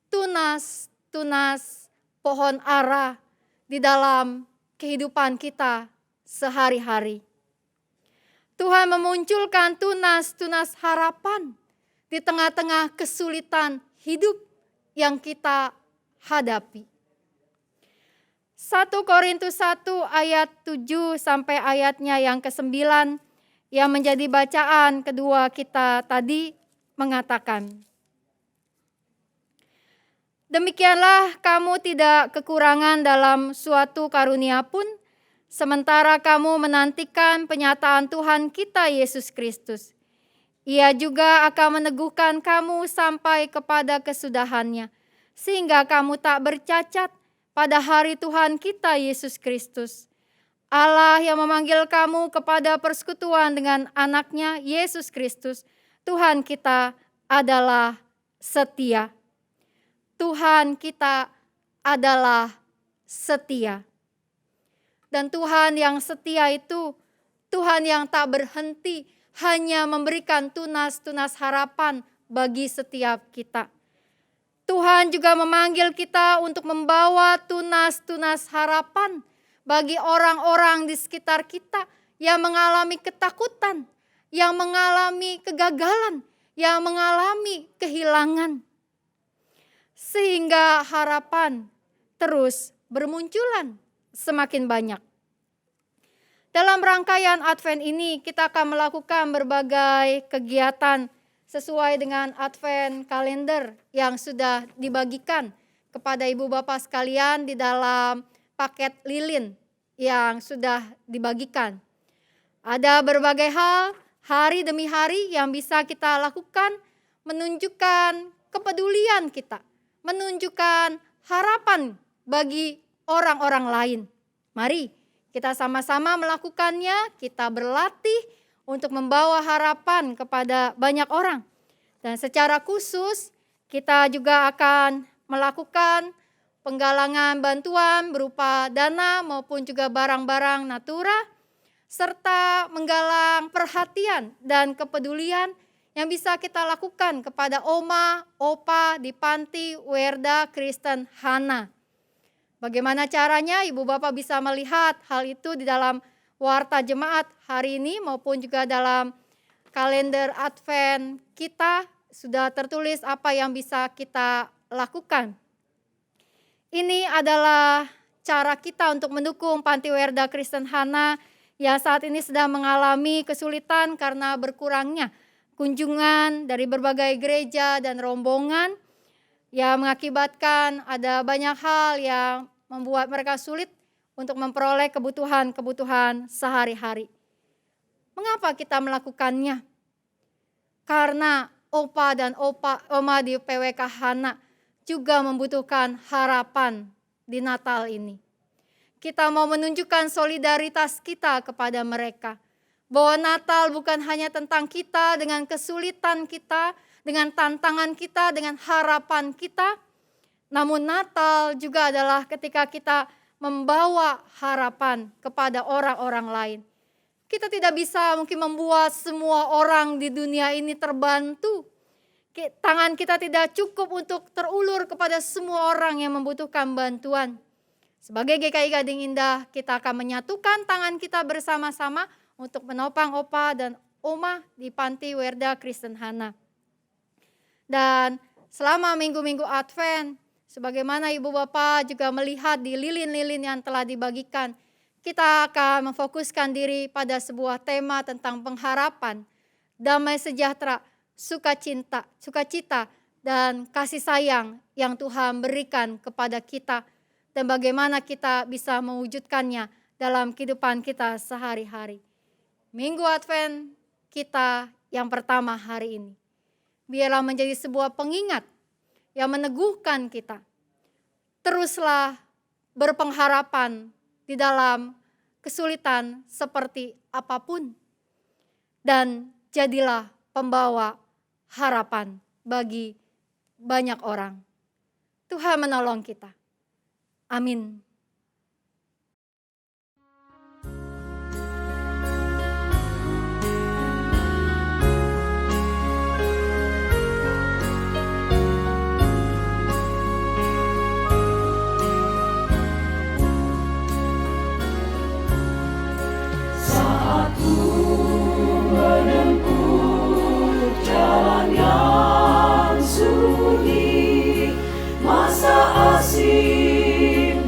tunas-tunas pohon ara di dalam kehidupan kita sehari-hari. Tuhan memunculkan tunas-tunas harapan di tengah-tengah kesulitan hidup yang kita hadapi. 1 Korintus 1 ayat 7 sampai ayatnya yang ke-9 yang menjadi bacaan kedua kita tadi mengatakan, demikianlah kamu tidak kekurangan dalam suatu karunia pun, sementara kamu menantikan penyataan Tuhan kita Yesus Kristus. Ia juga akan meneguhkan kamu sampai kepada kesudahannya, sehingga kamu tak bercacat pada hari Tuhan kita Yesus Kristus. Allah yang memanggil kamu kepada persekutuan dengan anaknya Yesus Kristus, Tuhan kita adalah setia. Tuhan kita adalah setia. Dan Tuhan yang setia itu Tuhan yang tak berhenti hanya memberikan tunas-tunas harapan bagi setiap kita. Tuhan juga memanggil kita untuk membawa tunas-tunas harapan bagi orang-orang di sekitar kita yang mengalami ketakutan, yang mengalami kegagalan, yang mengalami kehilangan. Sehingga harapan terus bermunculan semakin banyak. Dalam rangkaian Advent ini kita akan melakukan berbagai kegiatan sesuai dengan Advent kalender yang sudah dibagikan kepada ibu bapak sekalian di dalam paket lilin yang sudah dibagikan. Ada berbagai hal, hari demi hari yang bisa kita lakukan, menunjukkan kepedulian kita, menunjukkan harapan bagi orang-orang lain. Mari kita sama-sama melakukannya, kita berlatih untuk membawa harapan kepada banyak orang. Dan secara khusus kita juga akan melakukan penggalangan bantuan berupa dana maupun juga barang-barang natura, serta menggalang perhatian dan kepedulian yang bisa kita lakukan kepada Oma, Opa di Panti Werda Kristen Hana. Bagaimana caranya? Ibu Bapak bisa melihat hal itu di dalam warta jemaat hari ini maupun juga dalam kalender Advent kita sudah tertulis apa yang bisa kita lakukan. Ini adalah cara kita untuk mendukung Panti Werda Kristen Hana yang saat ini sedang mengalami kesulitan karena berkurangnya kunjungan dari berbagai gereja dan rombongan yang mengakibatkan ada banyak hal yang membuat mereka sulit untuk memperoleh kebutuhan-kebutuhan sehari-hari. Mengapa kita melakukannya? Karena Opa dan Oma di PWK Hana juga membutuhkan harapan di Natal ini. kita mau menunjukkan solidaritas kita kepada mereka. Bahwa Natal bukan hanya tentang kita dengan kesulitan kita, dengan tantangan kita, dengan harapan kita. Namun Natal juga adalah ketika kita membawa harapan kepada orang-orang lain. Kita tidak bisa mungkin membuat semua orang di dunia ini terbantu. Tangan kita tidak cukup untuk terulur kepada semua orang yang membutuhkan bantuan. Sebagai GKI Gading Indah, kita akan menyatukan tangan kita bersama-sama untuk menopang opa dan oma di Panti Werda Kristen Hana. Dan selama minggu-minggu Advent, sebagaimana Ibu Bapak juga melihat di lilin-lilin yang telah dibagikan, kita akan memfokuskan diri pada sebuah tema tentang pengharapan, damai sejahtera, sukacita, dan kasih sayang yang Tuhan berikan kepada kita, dan bagaimana kita bisa mewujudkannya dalam kehidupan kita sehari-hari. Minggu Advent kita yang pertama hari ini, biarlah menjadi sebuah pengingat yang meneguhkan kita. Teruslah berpengharapan di dalam kesulitan seperti apapun, dan jadilah pembawa harapan bagi banyak orang. Tuhan menolong kita. Amin. Jalan yang sunyi, masa asing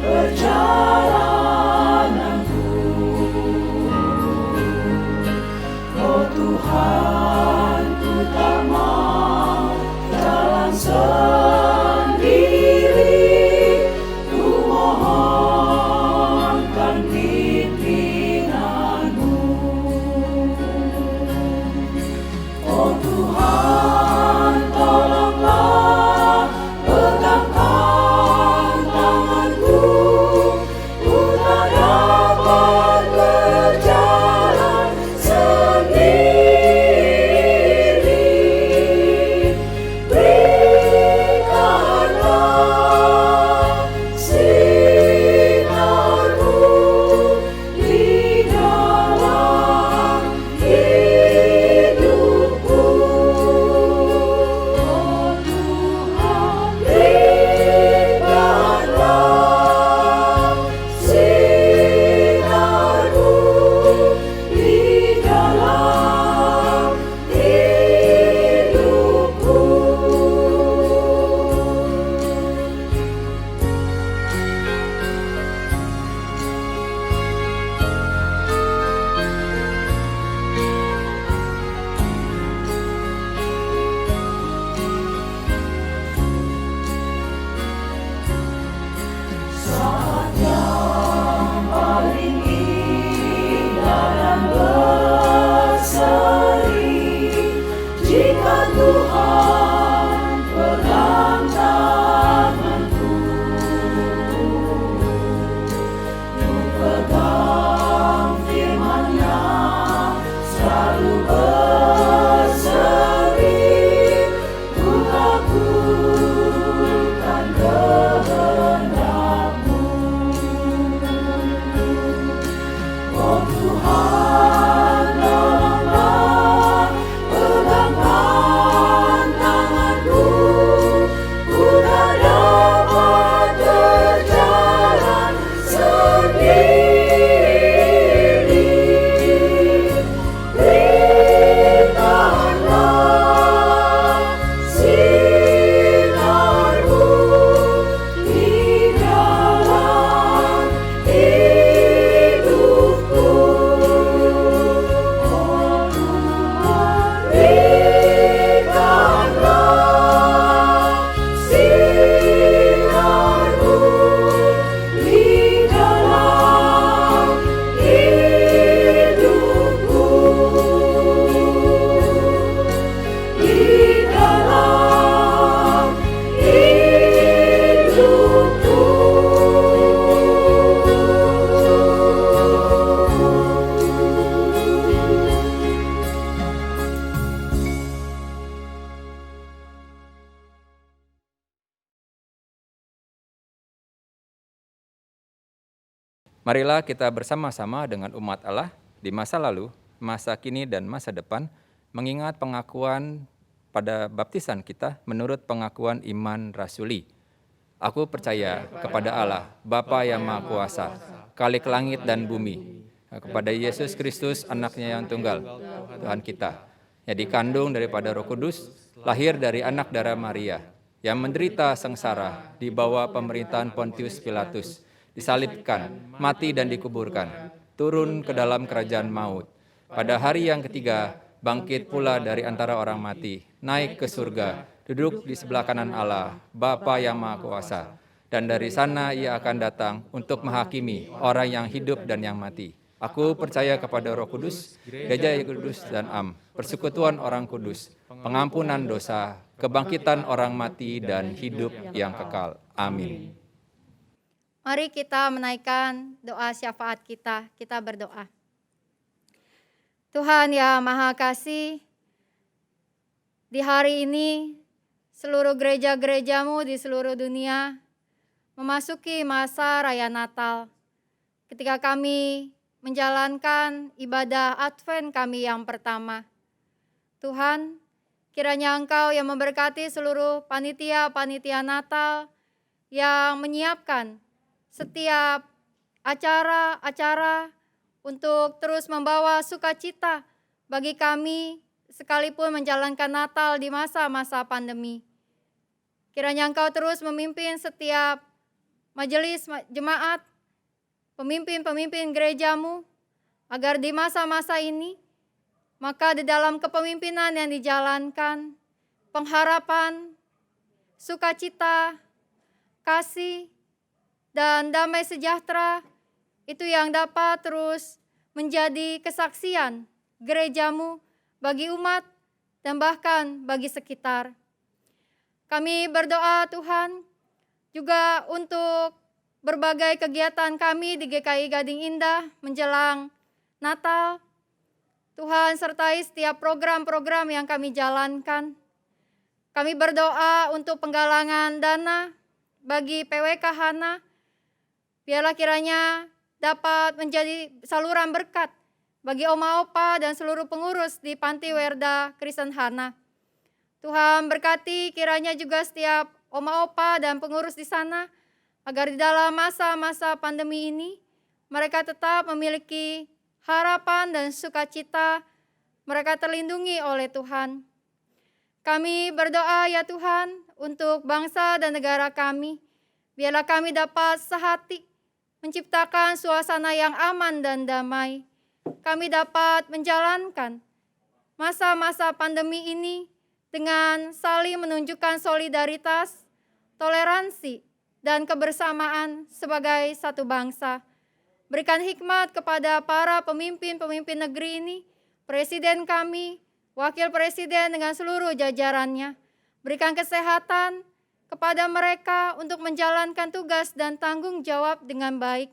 Marilah kita bersama-sama dengan umat Allah di masa lalu, masa kini, dan masa depan, mengingat pengakuan pada baptisan kita menurut pengakuan iman rasuli. Aku percaya kepada Allah, Bapa yang Maha Kuasa, Khalik langit dan bumi, kepada Yesus Kristus, anaknya yang tunggal, Tuhan kita, yang dikandung daripada Roh Kudus, lahir dari anak darah Maria, yang menderita sengsara di bawah pemerintahan Pontius Pilatus, disalibkan, mati dan dikuburkan, turun ke dalam kerajaan maut. Pada hari yang ketiga, bangkit pula dari antara orang mati, naik ke surga, duduk di sebelah kanan Allah, Bapa yang Maha Kuasa. Dan dari sana ia akan datang untuk menghakimi orang yang hidup dan yang mati. Aku percaya kepada Roh Kudus, Gereja yang kudus dan am, persekutuan orang kudus, pengampunan dosa, kebangkitan orang mati dan hidup yang kekal. Amin. Mari kita menaikkan doa syafaat kita. Kita berdoa. Tuhan yang Maha Kasih, di hari ini seluruh gereja-gerejamu di seluruh dunia memasuki masa Raya Natal. Ketika kami menjalankan ibadah Advent kami yang pertama. Tuhan, kiranya Engkau yang memberkati seluruh panitia-panitia Natal yang menyiapkan setiap acara-acara untuk terus membawa sukacita bagi kami sekalipun menjalankan Natal di masa-masa pandemi. Kiranya Engkau terus memimpin setiap majelis jemaat, pemimpin-pemimpin gerejamu, agar di masa-masa ini, maka di dalam kepemimpinan yang dijalankan, pengharapan, sukacita, kasih, dan damai sejahtera itu yang dapat terus menjadi kesaksian gerejamu bagi umat dan bahkan bagi sekitar. Kami berdoa Tuhan juga untuk berbagai kegiatan kami di GKI Gading Indah menjelang Natal. Tuhan sertai setiap program-program yang kami jalankan. Kami berdoa untuk penggalangan dana bagi PWK Hana. Biarlah kiranya dapat menjadi saluran berkat bagi Oma Opa dan seluruh pengurus di Panti Werda Kristen Hana. Tuhan berkati kiranya juga setiap Oma Opa dan pengurus di sana, agar di dalam masa-masa pandemi ini, mereka tetap memiliki harapan dan sukacita, mereka terlindungi oleh Tuhan. Kami berdoa ya Tuhan untuk bangsa dan negara kami, biarlah kami dapat sehati menciptakan suasana yang aman dan damai. Kami dapat menjalankan masa-masa pandemi ini dengan saling menunjukkan solidaritas, toleransi, dan kebersamaan sebagai satu bangsa. Berikan hikmat kepada para pemimpin-pemimpin negeri ini, Presiden kami, Wakil Presiden dengan seluruh jajarannya. Berikan kesehatan kepada mereka untuk menjalankan tugas dan tanggung jawab dengan baik.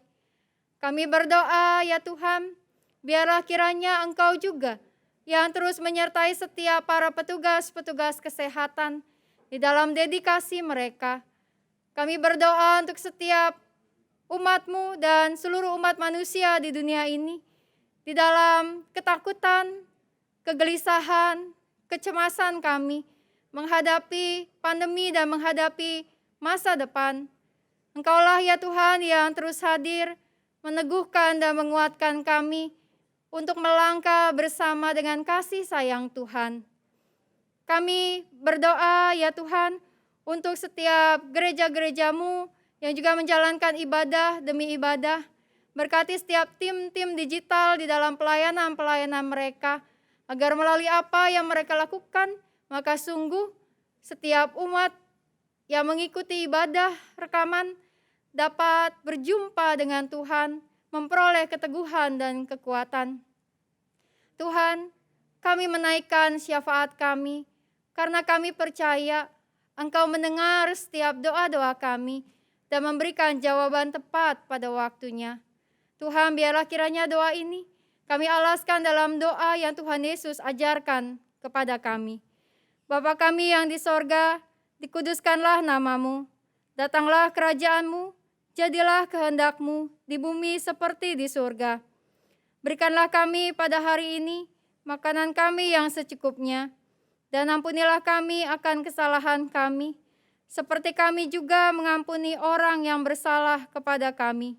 Kami berdoa ya Tuhan, biarlah kiranya Engkau juga yang terus menyertai setiap para petugas-petugas kesehatan di dalam dedikasi mereka. Kami berdoa untuk setiap umat-Mu dan seluruh umat manusia di dunia ini, di dalam ketakutan, kegelisahan, kecemasan kami, menghadapi pandemi dan menghadapi masa depan. Engkaulah ya Tuhan yang terus hadir, meneguhkan dan menguatkan kami untuk melangkah bersama dengan kasih sayang Tuhan. Kami berdoa ya Tuhan untuk setiap gereja-gerejamu yang juga menjalankan ibadah demi ibadah. Berkati setiap tim-tim digital di dalam pelayanan-pelayanan mereka, agar melalui apa yang mereka lakukan, maka sungguh setiap umat yang mengikuti ibadah rekaman dapat berjumpa dengan Tuhan, memperoleh keteguhan dan kekuatan. Tuhan, kami menaikkan syafaat kami, karena kami percaya Engkau mendengar setiap doa-doa kami dan memberikan jawaban tepat pada waktunya. Tuhan, biarlah kiranya doa ini kami alaskan dalam doa yang Tuhan Yesus ajarkan kepada kami. Bapa kami yang di sorga, dikuduskanlah namamu, datanglah kerajaan-Mu, Jadilah kehendak-Mu di bumi seperti di surga. Berikanlah kami pada hari ini makanan kami yang secukupnya, dan ampunilah kami akan kesalahan kami, seperti kami juga mengampuni orang yang bersalah kepada kami.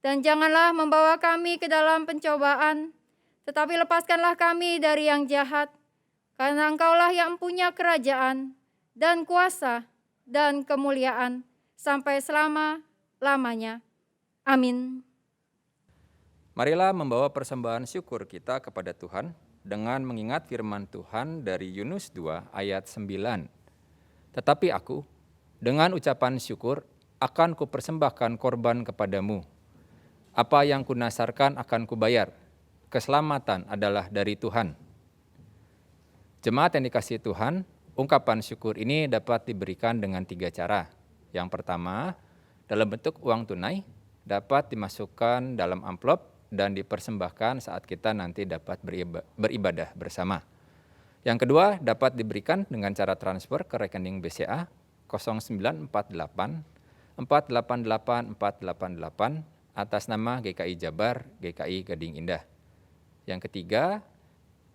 Dan janganlah membawa kami ke dalam pencobaan, tetapi lepaskanlah kami dari yang jahat, karena Engkaulah yang punya kerajaan, dan kuasa, dan kemuliaan, sampai selama-lamanya. Amin. Marilah membawa persembahan syukur kita kepada Tuhan dengan mengingat firman Tuhan dari Yunus 2 ayat 9. Tetapi aku, dengan ucapan syukur, akan kupersembahkan korban kepadamu. Apa yang kunasarkan akan kubayar. Keselamatan adalah dari Tuhan. Jemaat yang dikasihi Tuhan, ungkapan syukur ini dapat diberikan dengan 3 cara. Yang pertama, dalam bentuk uang tunai, dapat dimasukkan dalam amplop dan dipersembahkan saat kita nanti dapat beribadah bersama. Yang kedua, dapat diberikan dengan cara transfer ke rekening BCA 0948 488 488 atas nama GKI Jabar, GKI Gading Indah. Yang ketiga,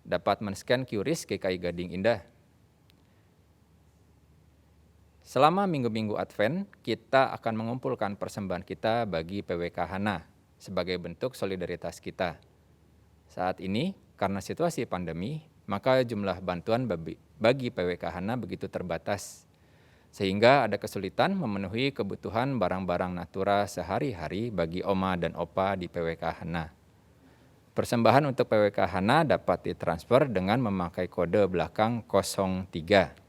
dapat men-scan QRIS GKI Gading Indah. Selama minggu-minggu Advent, kita akan mengumpulkan persembahan kita bagi PWK Hana sebagai bentuk solidaritas kita. Saat ini, karena situasi pandemi, maka jumlah bantuan bagi PWK Hana begitu terbatas, sehingga ada kesulitan memenuhi kebutuhan barang-barang natura sehari-hari bagi Oma dan Opa di PWK Hana. Persembahan untuk PWK Hana dapat ditransfer dengan memakai kode belakang 03.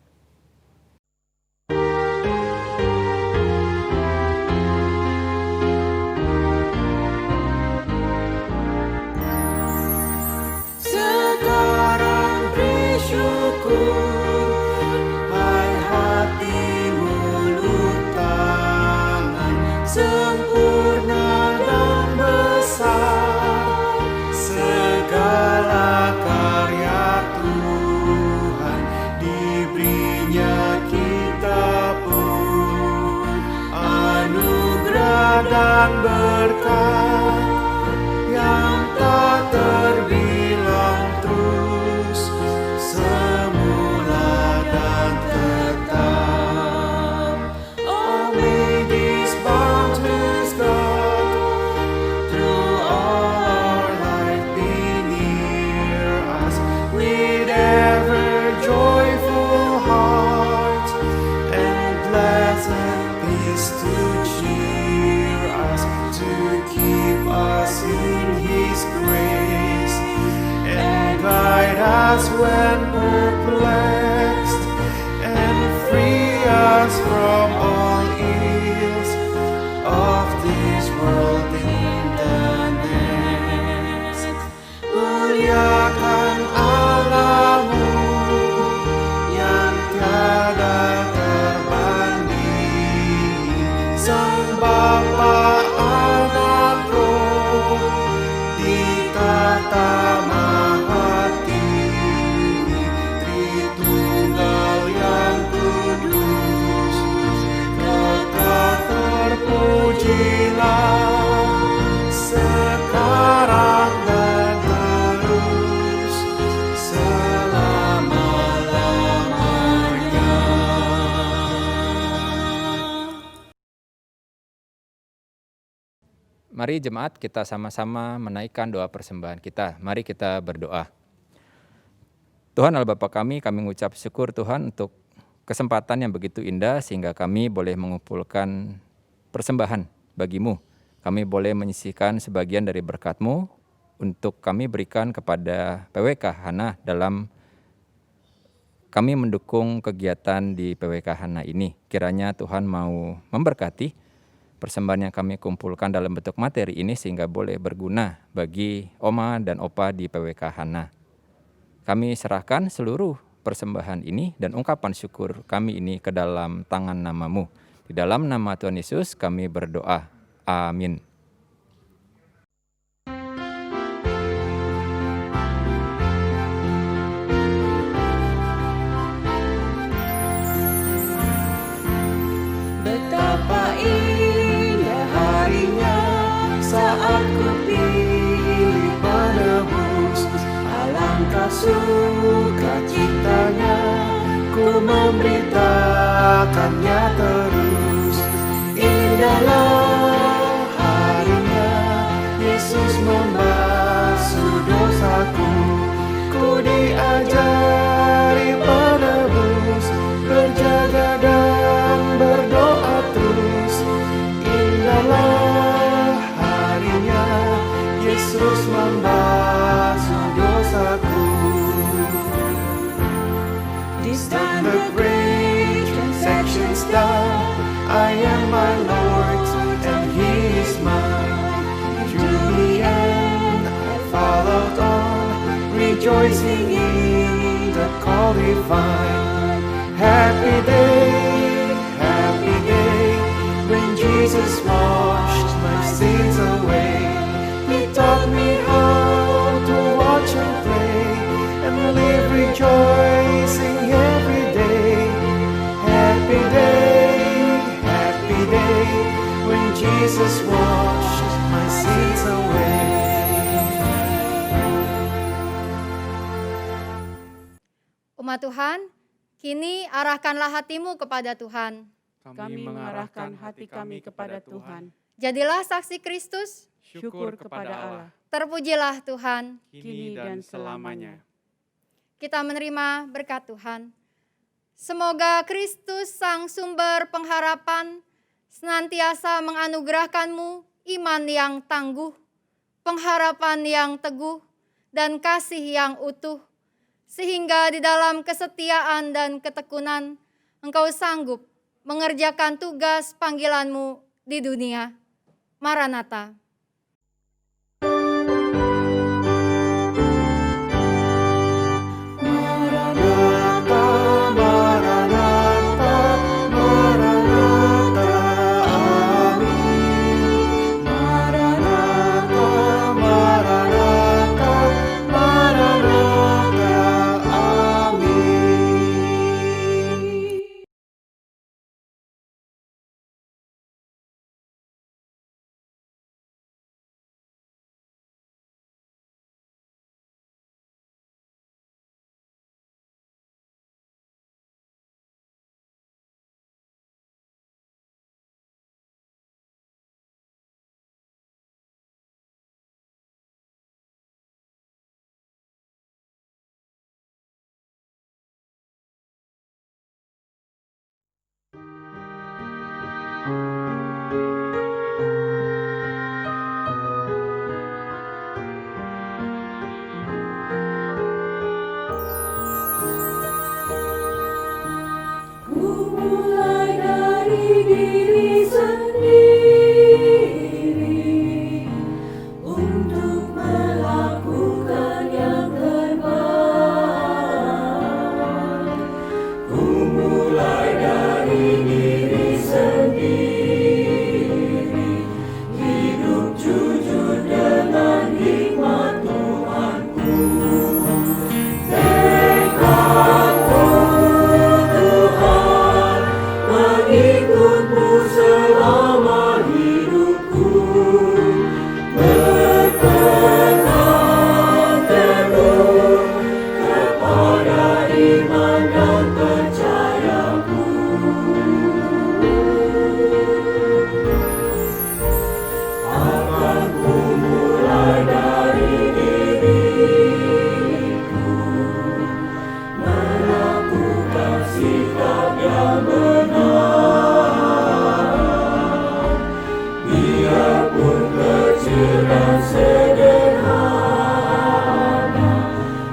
Dan berkat yang tak terbilang terus, semula dan tetap. Oh, may these bounties, God, through all our life be near us, with ever joyful hearts and blessed peace to cheer us, to keep us in His grace, and guide us when perplexed, and free us from all ills of this world in the next. Muliakan Allah-Mu yang tiada terbanding, Sang Bapa, Anak, Roh, di tata maha tinggi, Tritunggal yang kudus, kekal terpujilah, sekarang dan terus, selama-lamanya. Mari jemaat kita sama-sama menaikkan doa persembahan kita. Mari kita berdoa. Tuhan Allah Bapa kami mengucap syukur Tuhan untuk kesempatan yang begitu indah sehingga kami boleh mengumpulkan persembahan bagi-Mu. Kami boleh menyisihkan sebagian dari berkat-Mu untuk kami berikan kepada PWK Hana dalam kami mendukung kegiatan di PWK Hana ini. Kiranya Tuhan mau memberkati persembahan yang kami kumpulkan dalam bentuk materi ini sehingga boleh berguna bagi Oma dan Opa di PWK Hana. Kami serahkan seluruh persembahan ini dan ungkapan syukur kami ini ke dalam tangan nama-Mu. Di dalam nama Tuhan Yesus kami berdoa. Amin. Betapa indah sukacitanya, ku memberitakannya terus. Indahlah harinya, Yesus membasuh dosaku. Ku diajari penebus, berjaga dan berdoa terus. Indahlah harinya, Yesus membasuh dosaku. This time the great transaction's done, I am my Lord's and He is mine. Through the end I followed on, rejoicing in the call divine. Happy day, when Jesus washed my sins away. He taught me how to watch and pray, and live rejoicing every day. Happy day, when Jesus washed my sins away. Umat Tuhan, kini arahkanlah hatimu kepada Tuhan. Kami mengarahkan hati kami kepada Tuhan. Jadilah saksi Kristus. Syukur kepada Allah, Terpujilah Tuhan. kini dan selamanya. Kita menerima berkat Tuhan. Semoga Kristus Sang Sumber Pengharapan senantiasa menganugerahkanmu iman yang tangguh, pengharapan yang teguh, dan kasih yang utuh, sehingga di dalam kesetiaan dan ketekunan engkau sanggup mengerjakan tugas panggilanmu di dunia. Maranatha.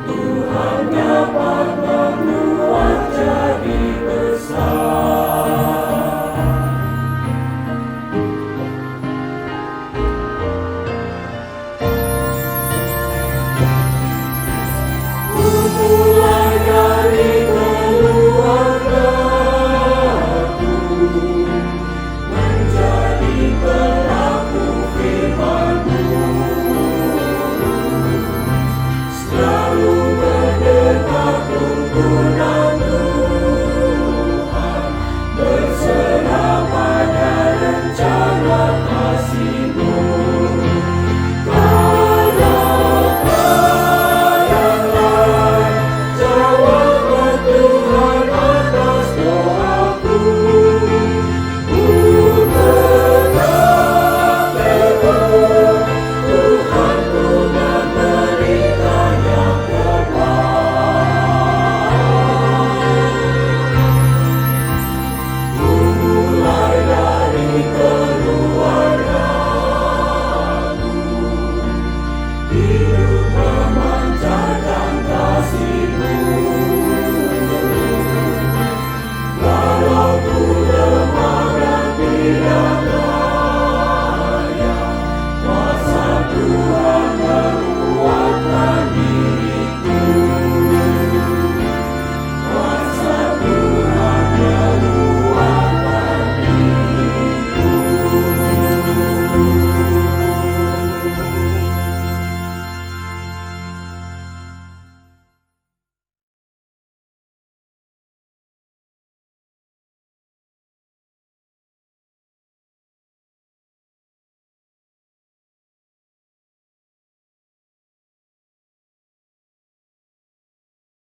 Tuhan dapat membuat jadi besar.